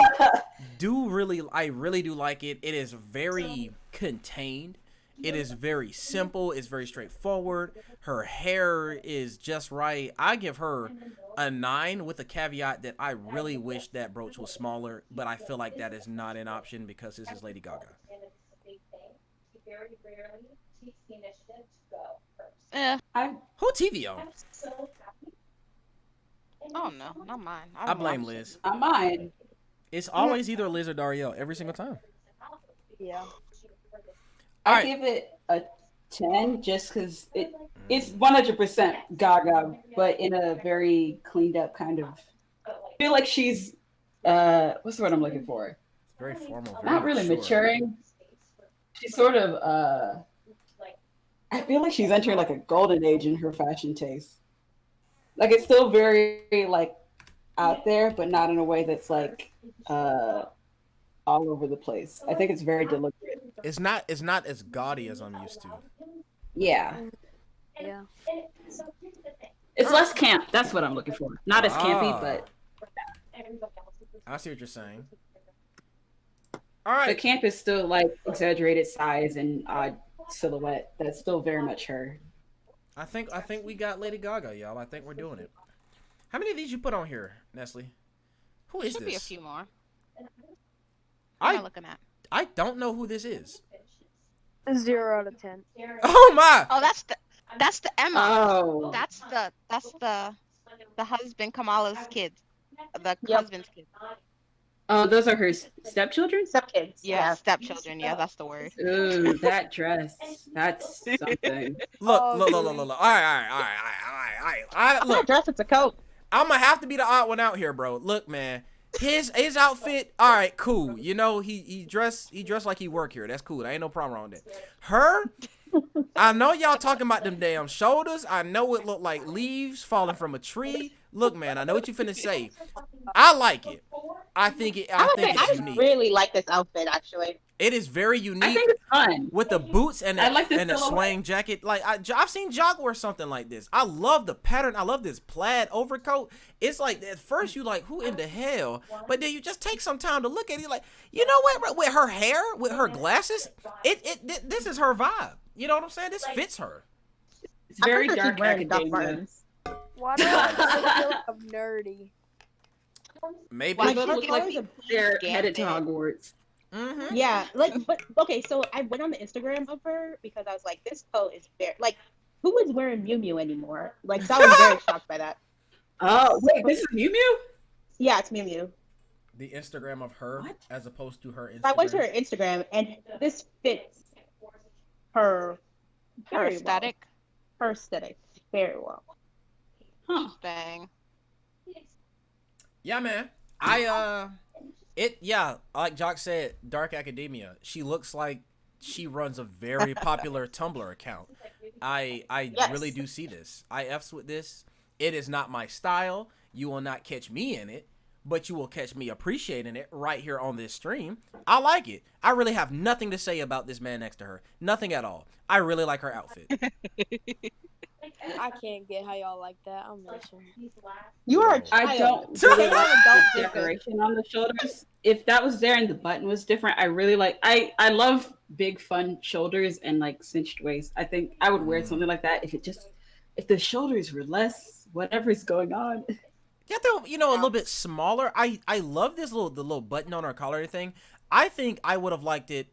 really do like it. It is very contained. It is very simple. It's very straightforward. Her hair is just right. I give her a 9 with a caveat that I really wish that brooch was smaller, but I feel like that is not an option because this is Lady Gaga. Eh, Who TV on? oh no, not mine. I don't blame watch it. Liz. Not mine. It's always either Liz or Darielle every single time. Yeah. All I right. give it a 10 just because it's 100% Gaga, but in a very cleaned up kind of. I feel like she's what's the word I'm looking for? It's very formal. Very Not really mature. maturing. She's sort of I feel like she's entering like a golden age in her fashion taste. Like it's still very like out there, but not in a way that's like all over the place. I think it's very deliberate. It's not as gaudy as I'm used to. Yeah. Yeah. It's less camp. That's what I'm looking for. Not as campy, Ah. but I see what you're saying. All right. the camp is still like exaggerated size and odd silhouette. That's still very much her. I think we got Lady Gaga, y'all. I think we're doing it. How many of these you put on here, Nestle? Who is Should be a this? few more. What am I I looking at? I don't know who this is. 0 out of 10. Oh my! Oh, that's the Emma. Oh. That's the husband Kamala's kids. The Yep. husband's kids. Oh, those are her stepchildren? Stepkids. Yeah, stepchildren. Yeah, that's the word. Ooh, that dress. That's something. Look. Oh, All dude. right. Look, Look, dress. It's a coat. I'm gonna have to be the odd one out here, bro. Look, man. His outfit, all right, cool. You know, he dressed like he work here. That's cool. There ain't no problem wrong with that. Her, I know y'all talking about them damn shoulders. I know it looked like leaves falling from a tree. Look, man, I know what you finna say. I like it. I think I it's just unique. really like this outfit, actually. It is very I unique think it's fun. with the boots and I that, like this and the silhouette. swang jacket. Like I've seen Jock wear something like this. I love the pattern. I love this plaid overcoat. It's like at first you like, who in the hell? But then you just take some time to look at it. Like, you know what? With her hair, with her glasses, this is her vibe. You know what I'm saying? This fits her. It's very I'm pretty sure dark she's wearing Doc academia. Martens. Why do I feel like I'm nerdy? Maybe. Why Like, does it her look like colors are- They're Gambit? headed to Hogwarts. Mm-hmm. Yeah, like, but okay, so I went on the Instagram of her because I was like, this coat is very, like, who is wearing Miu Miu anymore? Like, so I was very shocked by that. Oh, wait, this is Mew Mew? Yeah, it's Miu Miu. The Instagram of her What? as opposed to her Instagram. So I went to her Instagram, and this fits her Her very aesthetic. well. Her aesthetic very well. Huh. Thing. Yeah, man. Like Jock said, Dark Academia. She looks like she runs a very popular Tumblr account. I Yes. really do see this. I F's with this. It is not my style. You will not catch me in it, but you will catch me appreciating it right here on this stream. I like it. I really have nothing to say about this man next to her. Nothing at all. I really like her outfit. I can't get how y'all like that. I'm not sure. You are a I child. don't really You're like an adult the different. decoration on the shoulders. If that was there and the button was different, I really like. I love big fun shoulders and like cinched waist. I think I would wear something like that if the shoulders were less whatever's going on. Yeah, though, a little bit smaller. I love the little button on her collar thing. I think I would have liked it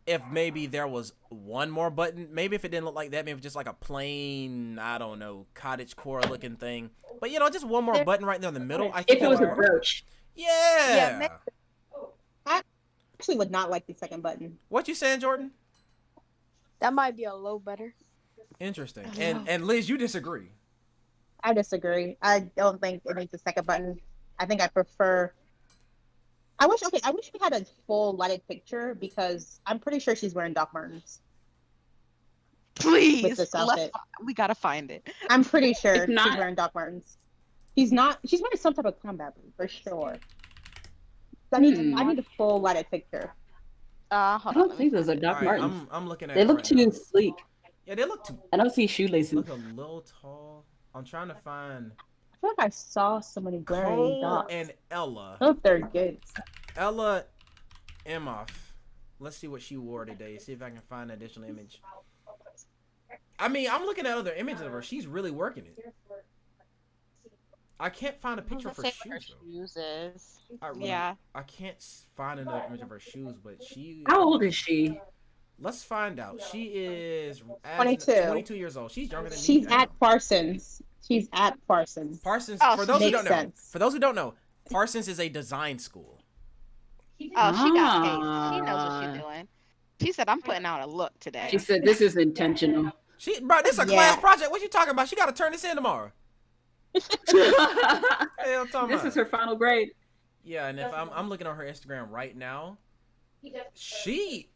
if maybe there was one more button. Maybe if it didn't look like that, maybe just like a plain, I don't know, cottage core looking thing. But just one more button right there in the middle. I think If it that was a would work. brooch. Yeah. I actually would not like the second button. What you saying, Jordan? That might be a little better. Interesting. And Liz, you disagree. I disagree. I don't think it needs a second button. I think I prefer. I wish we had a full lighted picture because I'm pretty sure she's wearing Doc Martens. Please. With this outfit. We gotta find it. I'm pretty sure If not- she's wearing Doc Martens. She's not. She's wearing some type of combat boot for sure. So I need a full lighted picture. I Hold on. don't think those are Doc All right, Martens. I'm looking at They it look right too now. sleek. Yeah, they look too. I don't see shoelaces. Look a little tall. I'm trying to find I feel like I saw somebody wearing Cole Docs. and Ella. I hope they're good. Ella Emhoff. Let's see what she wore today. See if I can find an additional image. I mean, I'm looking at other images of her. She's really working it. I can't find a picture of her Let's see what shoes her though. shoes is. I can't find another image of her shoes, but she. How old is she? Let's find out. She is 22. 22 years old. She's younger than me. She's Damn. at Parsons. She's at Parsons. Parsons. Oh, For those who makes don't know, sense. Parsons is a design school. Oh, she got Ah. taste. She knows what she's doing. She said, "I'm putting out a look today." She said this is intentional. Bro, this is a Yeah. class project. What you talking about? She got to turn this in tomorrow. This Hell, talking about? is her final grade. Yeah, and if I'm looking on her Instagram right now, she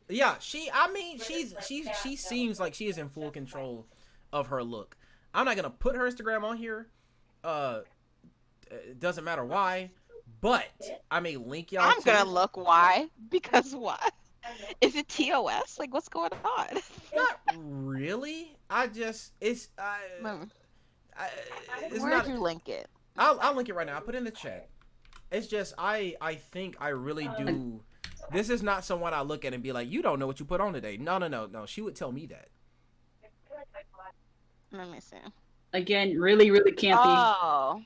seems like she is in full control of her look. I'm not gonna put her Instagram on here, It doesn't matter why, but I may link y'all I'm to gonna it. look why because what? Is it TOS? Like what's going on? Not really. I just Hmm. I it's Where'd not. you link it? I'll link it right now. I'll put it in the chat. It's just I think I really do. This is not someone I look at and be like, you don't know what you put on today. No. She would tell me that. Let me see. Again, really, really campy, Oh.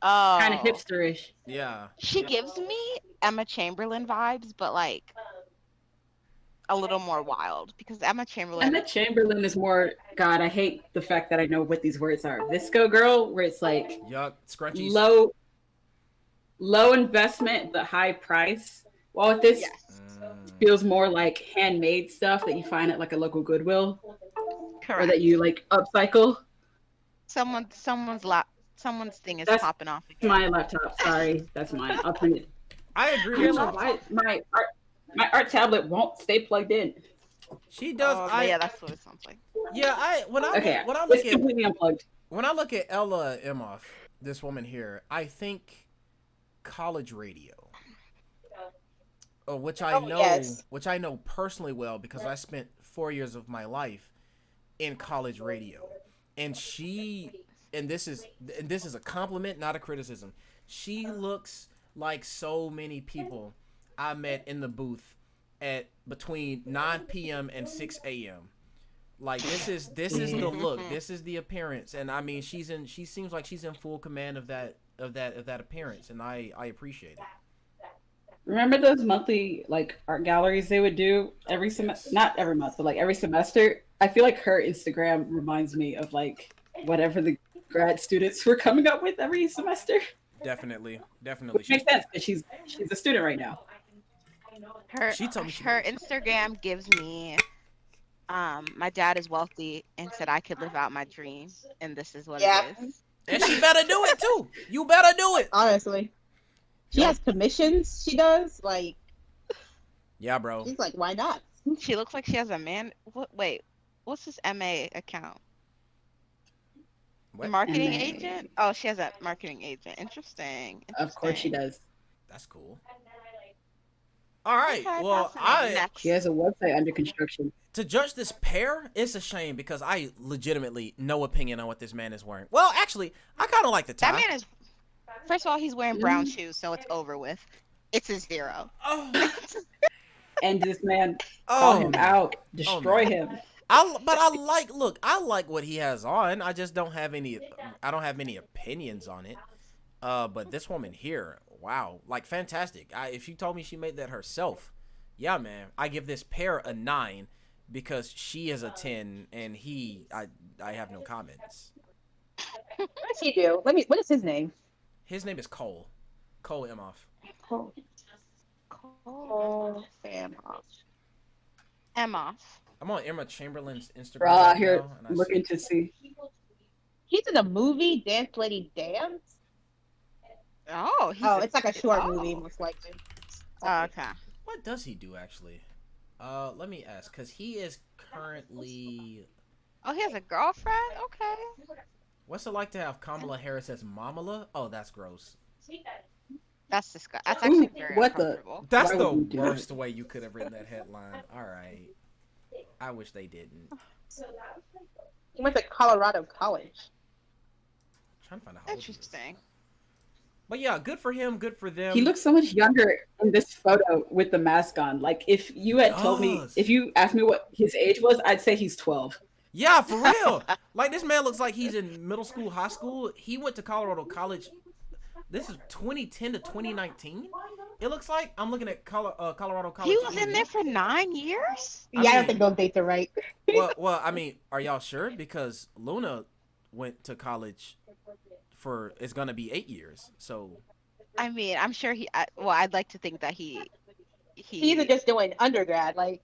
kind of Oh. hipsterish. Yeah. She gives me Emma Chamberlain vibes, but like a little more wild because Emma Chamberlain. Emma Chamberlain is more. God, I hate the fact that I know what these words are. Visco girl, where it's like Yuck. Scrunchies. low investment but high price. While with this Yes. feels more like handmade stuff that you find at like a local Goodwill or Correct. that you like upcycle. Someone's thing is That's popping off my again. laptop. Sorry, that's mine. I'll print it. I agree I don't with know you. why my art tablet won't stay plugged in. She does. Oh, yeah, that's what it sounds like. Yeah. Okay, When I look it's at completely unplugged. Ella Emhoff, this woman here, I think college radio. Which I know, yes. which I know personally well because I spent 4 years of my life in college radio, and this is a compliment, not a criticism. She looks like so many people I met in the booth at between 9 p.m. and 6 a.m. Like this is the look, this is the appearance, and I mean she seems like she's in full command of that appearance, and I appreciate it. Remember those monthly like art galleries they would do every semester? Not every month, but like every semester. I feel like her Instagram reminds me of like whatever the grad students were coming up with every semester. Definitely. Which makes sense because she's a student right now. She told me she Her knows. Instagram gives me my dad is wealthy and said I could live out my dream and this is what Yeah. it is. And she better do it too. You better do it. Honestly. She has commissions she does. Like, Yeah, bro. she's like, why not? She looks like she has a man. Wait, what's this MA account? What? Marketing MA. agent? Oh, she has a marketing agent. Interesting. Of course she does. That's cool. All right. Okay, Well, fascinating. Next. She has a website under construction. to judge this pair, it's a shame because I legitimately no opinion on what this man is wearing. Well, actually, I kind of like the tie. That man is. First of all, he's wearing brown shoes, so it's over with. It's a 0. Oh, And this man, call oh, him out, destroy man. him. I like what he has on. I just don't have any. I don't have many opinions on it. But this woman here, wow, like fantastic. If you told me she made that herself, yeah, man, I give this pair a 9 because she is a 10 and I have no comments. What does he do? What is his name? His name is Cole Emhoff. Cole Emhoff. Emma. I'm on Emma Chamberlain's Instagram Raw right here, now, and I looking to see. He's in a movie, Dance Lady Dance. Oh, It's like a short movie, most likely. Oh, okay. What does he do actually? Let me ask, cause he is currently. Oh, he has a girlfriend? Okay. What's it like to have Kamala Harris as Mamala? Oh, that's gross. That's disgusting. That's actually Ooh, very what the- uncomfortable. That's Why the would you do worst that? way you could have written that headline. All right. I wish they didn't. He went to Colorado College. Trying to find out how old he is. Interesting. But yeah, good for him. Good for them. He looks so much younger in this photo with the mask on. Like if you had told me, does. if you asked me what his age was, I'd say he's 12. Yeah, for real. Like this man looks like he's in middle school, high school. He went to Colorado College. This is 2010 to 2019. It looks like I'm looking at Colorado College. He was in TV. there for 9 years? I Yeah, I don't mean- think those dates are right. Well, I mean, are y'all sure? Because Luna went to college for it's gonna be 8 years. So I mean, I'm sure I'd like to think that he He's either just doing undergrad, like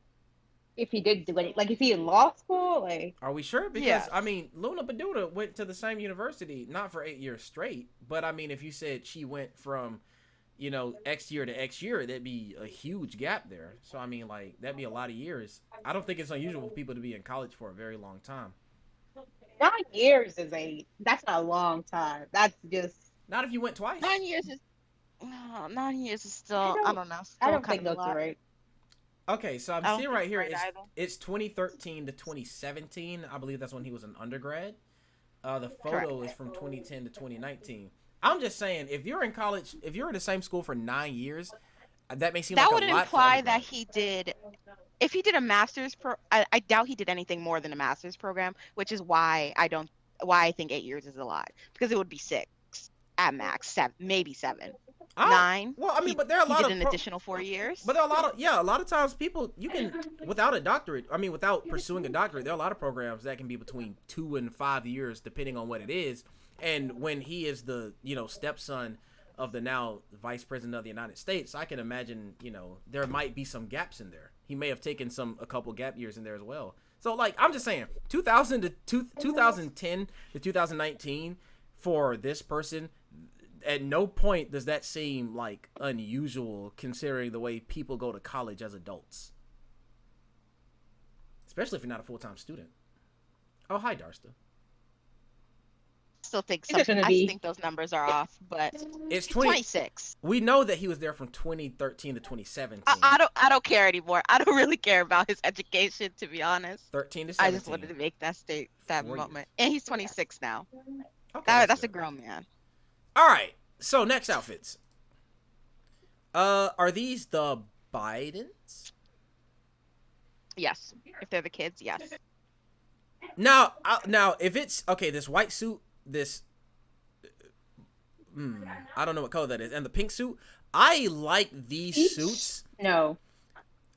if he did do it, like is he in law school? Like are we sure? Because Yes. I mean, Luna Paduta went to the same university, not for 8 years straight. But I mean, if you said she went from, X year to X year, that'd be a huge gap there. So I mean, like that'd be a lot of years. I don't think it's unusual for people to be in college for a very long time. 9 years that's not a long time. That's just Not if you went twice. 9 years is 9 years is still, I don't know, I still don't kind think of a that's lot. right. Okay, so I'm I don't seeing think right it's here right either. it's 2013 to 2017. I believe that's when he was an undergrad. The Correct. photo is from 2010 to 2019. I'm just saying, if you're in college, if you're in the same school for 9 years, that may seem That like a would lot for imply that undergrad. he did, if he did a master's I doubt he did anything more than a master's program, which is why I think 8 years is a lot, because it would be six at max, seven, maybe seven, I, nine. well, I mean, He but there are a he lot did of an additional 4 years. but there are a lot of a lot of times people you can without a doctorate. I mean, without pursuing a doctorate, there are a lot of programs that can be between 2 and 5 years, depending on what it is. And when he is the stepson of the now vice president of the United States, I can imagine there might be some gaps in there. He may have taken a couple gap years in there as well. So like I'm just saying, 2010 to 2019 for this person, at no point does that seem like unusual considering the way people go to college as adults, especially if you're not a full-time student. Oh, hi, Darsta. I still think those numbers are off, but It's he's 20. 26. We know that he was there from 2013 to 2017. I don't care anymore. I don't really care about his education, to be honest. 13 to I 17. just wanted to make that 4 moment. And he's 26 now. Okay, That's a good. grown man. All right. So next outfits. Are these the Bidens? Yes. If they're the kids, yes. Now, if it's okay, this white suit, this, I don't know what color that is, and the pink suit. I like these suits. No.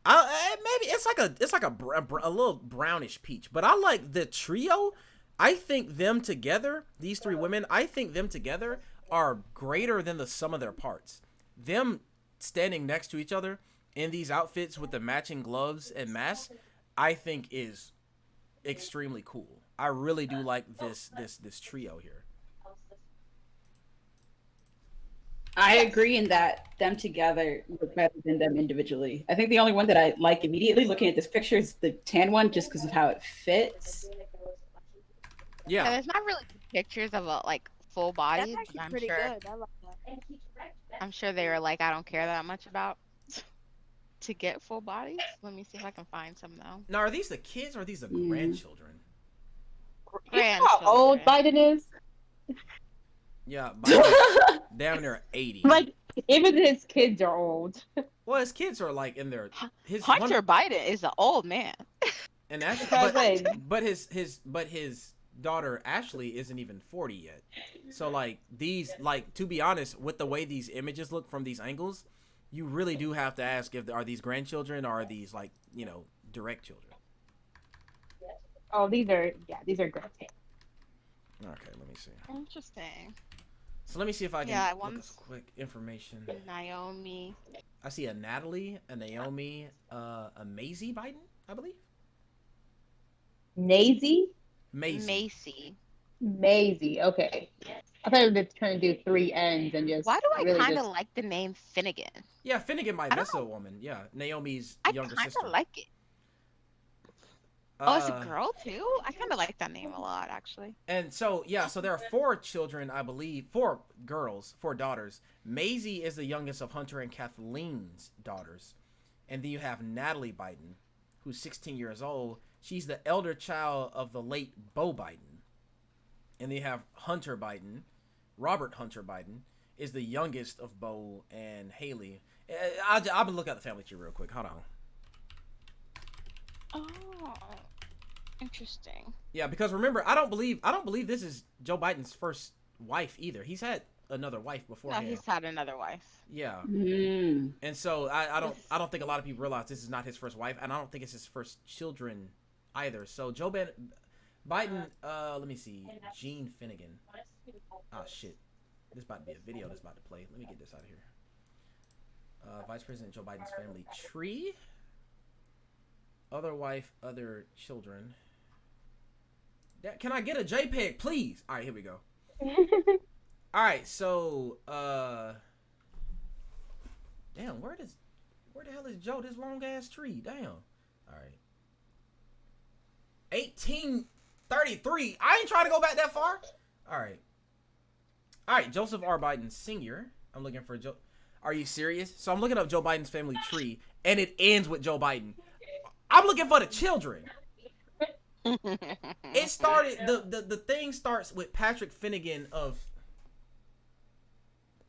Maybe it's like a little brownish peach, but I like the trio. I think them together, these three women, I think them together are greater than the sum of their parts. Them standing next to each other in these outfits with the matching gloves and masks, I think is extremely cool. I really do like this trio here. I agree in that them together look better than them individually. I think the only one that I like immediately looking at this picture is the tan one, just because of how it fits. Yeah, there's not really pictures of like full body. That's actually I'm pretty sure. good. I like that. I'm sure they were like, I don't care that much about to get full bodies. Let me see if I can find some though. Now, are these the kids or are these the grandchildren? You know how old Biden is? Yeah, Biden damn near 80. Like, even his kids are old. Well, his kids are like in their Hunter Biden is an old man. and that's but his daughter Ashley isn't even 40 yet. So like these, like, to be honest, with the way these images look from these angles, you really do have to ask if are these grandchildren or are these like direct children. Oh, these are great. Okay, let me see. Interesting. So let me see if I can look one's up quick information. Naomi. I see a Natalie, a Naomi, a Maisie Biden, I believe. Maisie? Macy. Okay. I thought they were trying to do 3 N's and just. Why do I really kind of just... like the name Finnegan? Yeah, Finnegan might miss a woman. Yeah, Naomi's younger I sister. kind of like it. Oh, it's a girl too? I kind of like that name a lot, actually. And so, so there are 4 children, I believe, 4 girls, 4 daughters. Maisie is the youngest of Hunter and Kathleen's daughters. And then you have Natalie Biden, who's 16 years old. She's the elder child of the late Beau Biden. And then you have Hunter Biden. Robert Hunter Biden is the youngest of Beau and Haley. I'll be looking at the family tree real quick. Hold on. Oh, interesting. Yeah, because remember, I don't believe this is Joe Biden's first wife either. He's had another wife before. No, he's had another wife. Yeah. Mm. And so I don't think a lot of people realize this is not his first wife, and I don't think it's his first children either. So Joe Biden, let me see, Gene Finnegan. Oh shit, this about to be a video that's about to play. Let me get this out of here. Vice President Joe Biden's family tree. Other wife, other children. Can I get a JPEG, please? All right, here we go. All right, so damn, where the hell is Joe? This long ass tree. Damn. All right. 1833. I ain't trying to go back that far. All right. All right, Joseph R. Biden Sr. I'm looking for Joe. Are you serious? So I'm looking up Joe Biden's family tree, and it ends with Joe Biden. I'm looking for the children. It started. The thing starts with Patrick Finnegan of.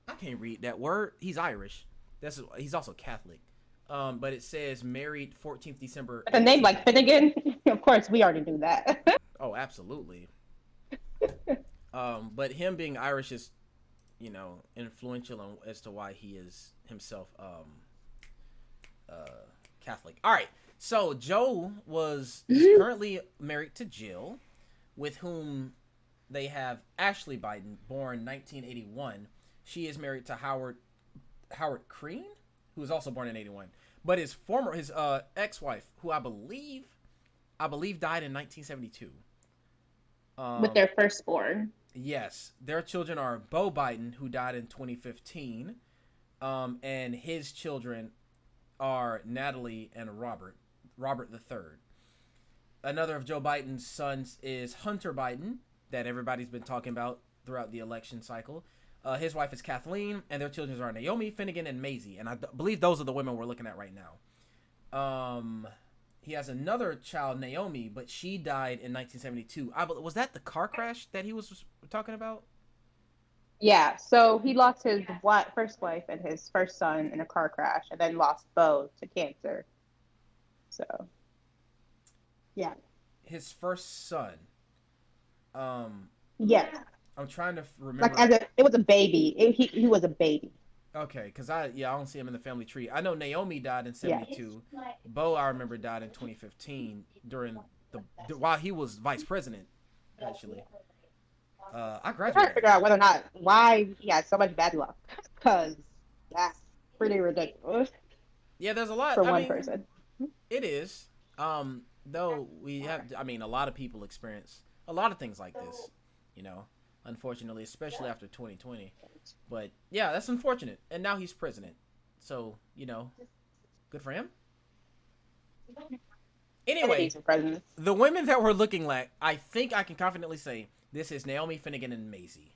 I can't read that word. He's Irish. He's also Catholic. But it says married 14th December. A name like Finnegan, of course, we already knew that. Oh, absolutely. But him being Irish is, influential as to why he is himself Catholic. All right. So Joe is currently married to Jill, with whom they have Ashley Biden, born 1981. She is married to Howard Crean, who was also born in 81. But his ex-wife, who I believe died in 1972. With their firstborn. Yes, their children are Beau Biden, who died in 2015, and his children are Natalie and Robert III. Another of Joe Biden's sons is Hunter Biden, that everybody's been talking about throughout the election cycle. His wife is Kathleen, and their children are Naomi, Finnegan, and Maisie. And I believe those are the women we're looking at right now. He has another child, Naomi, but she died in 1972. Was that the car crash that he was talking about? Yeah, so he lost his first wife and his first son in a car crash, and then lost Beau to cancer. So, yeah. His first son. Yeah. I'm trying to remember. Like it was a baby. He was a baby. Okay, because I don't see him in the family tree. I know Naomi died in 72. Yeah. Beau, I remember, died in 2015 while he was vice president, actually. I graduated. I'm trying to figure out why he had so much bad luck, because that's pretty ridiculous. Yeah, there's a lot for one person. It is. Though we have, a lot of people experience a lot of things like this, unfortunately, especially after 2020. But yeah, that's unfortunate. And now he's president. So, good for him. Anyway, the women that we're looking at, I think I can confidently say this is Naomi, Finnegan, and Maisie,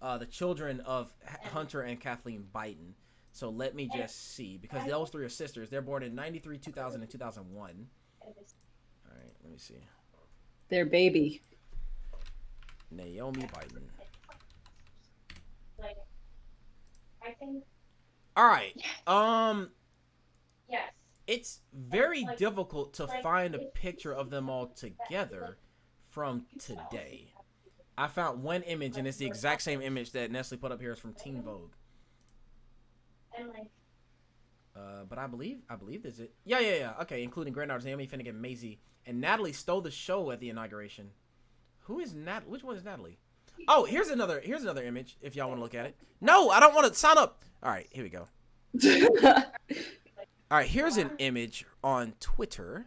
the children of Hunter and Kathleen Biden. So let me just see, because those three are sisters. They're born in 93, 2000, and 2001. All right, let me see. Their baby. Naomi Biden. All right. Yes. It's very difficult to find a picture of them all together from today. I found one image, and it's the exact same image that Nestle put up here. It's from Teen Vogue. But I believe this is it. Yeah. Okay, including granddaughters Naomi, Finnegan, Maisie, and Natalie stole the show at the inauguration. Who is Natalie? Which one is Natalie? Oh, here's another image if y'all want to look at it. No, I don't want to sign up. All right, here we go. All right, here's an image on Twitter.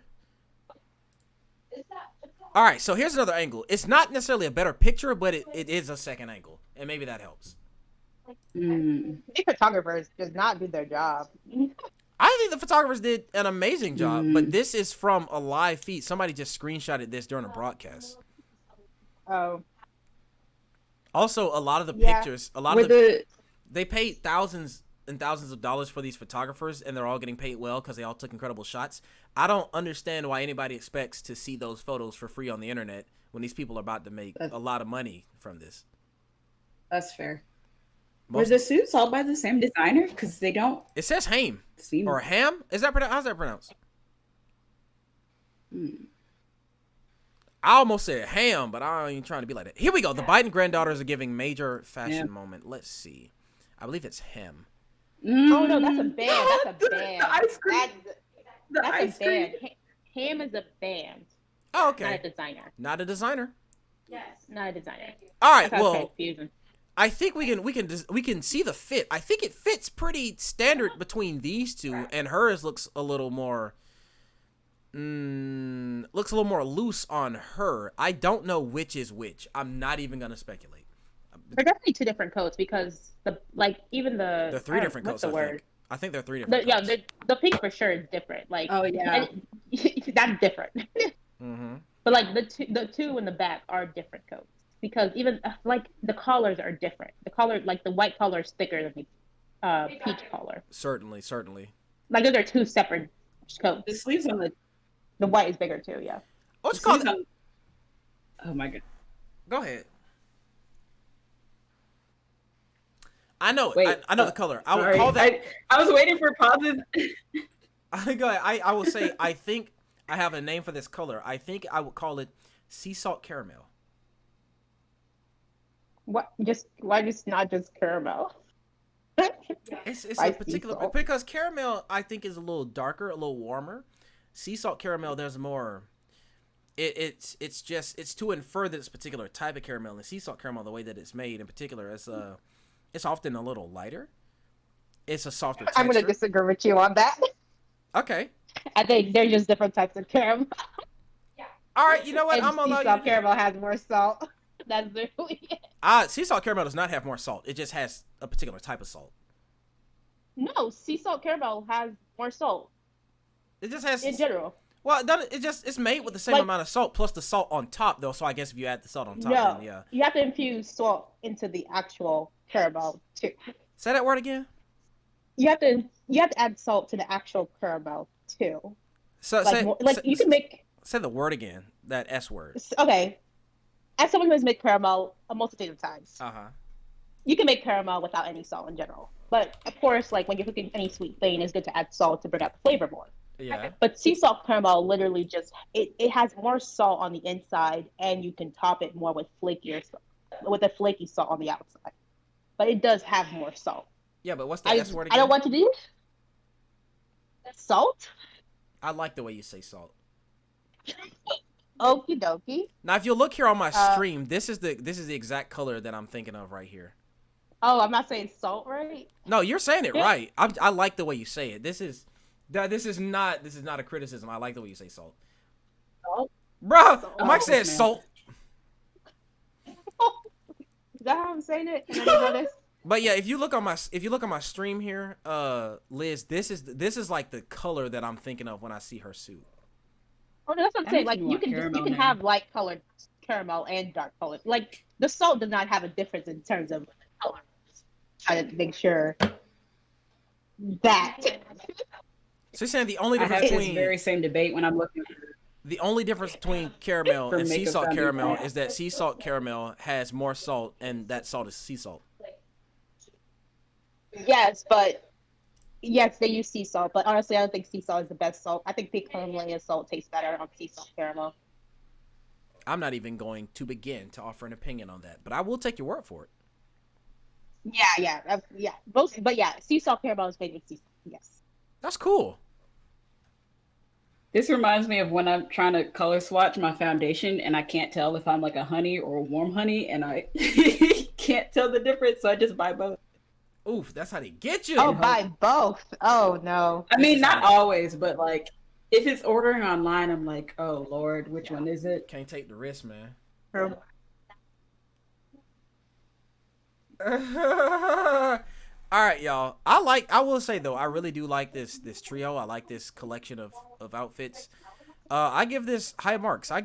All right, so here's another angle. It's not necessarily a better picture, but it is a second angle, and maybe that helps. The photographers does not do their job. I think the photographers did an amazing job, but this is from a live feed. Somebody just screenshotted this during a broadcast. Oh. Also, a lot of the pictures, they paid thousands and thousands of dollars for these photographers, and they're all getting paid well because they all took incredible shots. I don't understand why anybody expects to see those photos for free on the internet when these people are about to make a lot of money from this. That's fair. Were the suits all by the same designer? Because they don't. It says Haim or Ham. Is that how's that pronounced? I almost said Ham, but I ain't trying to be like that. Here we go. The Biden granddaughters are giving major fashion moment. Let's see. I believe it's Ham. Oh no, that's a band. That's a band. The ice cream. That's a band. Ham is a band. Oh, okay. Not a designer. Not a designer. Yes, not a designer. All right. Well, I think we can see the fit. I think it fits pretty standard between these two, and hers looks a little more loose on her. I don't know which is which. I'm not even gonna speculate. They're definitely two different coats because they're three different coats. I think they're three different. Yeah, the pink for sure is different. Like, oh yeah, that's different. Mm-hmm. But like the two in the back are different coats. because even like the collars are different. The color, like the white color, is thicker than the peach color. Certainly, certainly. Like those are two separate coats. The sleeves on The white is bigger too. Yeah. What's the called? sleeves on. Oh my god. Go ahead. I know. Wait, I know the color. I would Sorry. call that. I was waiting for pauses. Go ahead. I will say. I think I have a name for this color. I think I would call it sea salt caramel. What? Just why just not just caramel? It's Why a sea particular salt? because caramel I think is a little darker, a little warmer. Sea salt caramel, there's more. It's just it's to infer that it's a particular type of caramel. And sea salt caramel, the way that it's made in particular, it's often a little lighter. It's a softer texture. I'm gonna disagree with you on that. Okay. I think they're just different types of caramel. All right. You know what? And I'm gonna sea allow salt you. To... caramel has more salt. That's literally it. Sea salt caramel does not have more salt. It just has a particular type of salt. No, sea salt caramel has more salt It just has. in general. Well, it's made with the same Like- amount of salt plus the salt on top, though. So I guess if you add the salt on top, No, then yeah. you have to infuse salt into the actual caramel too. Say that word again. You have to add salt to the actual caramel too. So Like you can make say the word again. That S word. okay. As someone who has made caramel a multitude of times, you can make caramel without any salt in general. But of course, like when you're cooking any sweet thing, it's good to add salt to bring out the flavor more. Yeah. But sea salt caramel literally just it has more salt on the inside, and you can top it more with a flaky salt on the outside. But it does have more salt. Yeah, but what's the S word again? I don't want to do salt. I like the way you say salt. Okie dokie. Now, if you look here on my stream, this is the exact color that I'm thinking of right here. Oh, I'm not saying salt, right? No, you're saying it right. I like the way you say it. This is not a criticism. I like the way you say salt. Salt? Bruh, Salt. Mike said man. salt. Is that how I'm saying it? And then you know this? But yeah, if you look on my stream here, Liz, this is like the color that I'm thinking of when I see her suit. Oh, no, that's what I'm That saying. makes Like me you want can caramel now. have light colored caramel and dark colored. Like the salt does not have a difference in terms of color. Try to make sure that. So you're saying the only I have difference this between very same debate when I'm looking. the only difference between caramel For and sea makeup salt family. caramel is that sea salt caramel has more salt, and that salt is sea salt. Yes, but yes, they use sea salt. But honestly, I don't think sea salt is the best salt. I think pink Himalayan salt tastes better on sea salt caramel. I'm not even going to begin to offer an opinion on that, but I will take your word for it. Yeah. But yeah, sea salt caramel is made with sea salt. Yes. That's cool. This reminds me of when I'm trying to color swatch my foundation and I can't tell if I'm like a honey or a warm honey, and I can't tell the difference, so I just buy both. Oof, that's how they get you. Oh, buy both. Oh no. I mean, not always, but like if it's ordering online, I'm like, oh Lord, which one is it? Can't take the risk, man. True. All right, y'all. I will say though, I really do like this trio. I like this collection of outfits. I give this high marks. I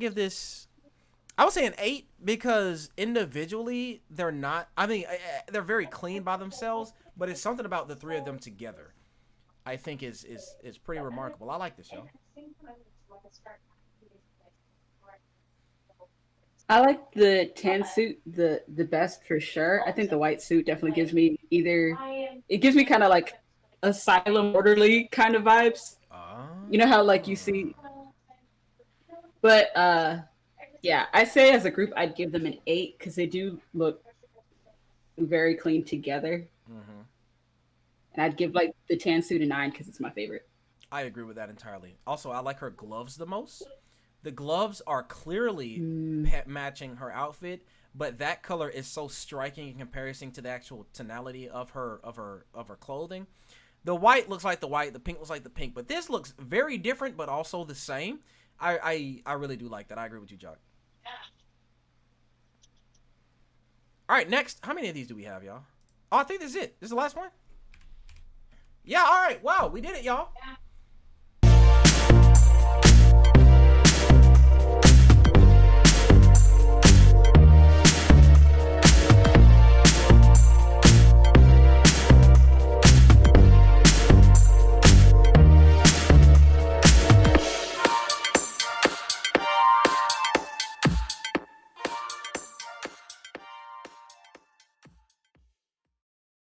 would say an 8 because individually they're not. I mean, they're very clean by themselves, but it's something about the three of them together. I think is pretty remarkable. I like this, y'all. I like the tan suit the best for sure. I think the white suit definitely gives me kind of like asylum orderly kind of vibes. You know how like you see, but yeah, I say as a group I'd give them an 8 because they do look very clean together. Mm-hmm. And I'd give like the tan suit a 9 because it's my favorite. I agree with that entirely. Also, I like her gloves the most. The gloves are clearly matching her outfit, but that color is so striking in comparison to the actual tonality of her clothing. The white looks like the white, the pink looks like the pink, but this looks very different, but also the same. I really do like that. I agree with you, Jock. All right, next. How many of these do we have, y'all? Oh, I think this is it. This is the last one? Yeah, all right. Wow, we did it, y'all.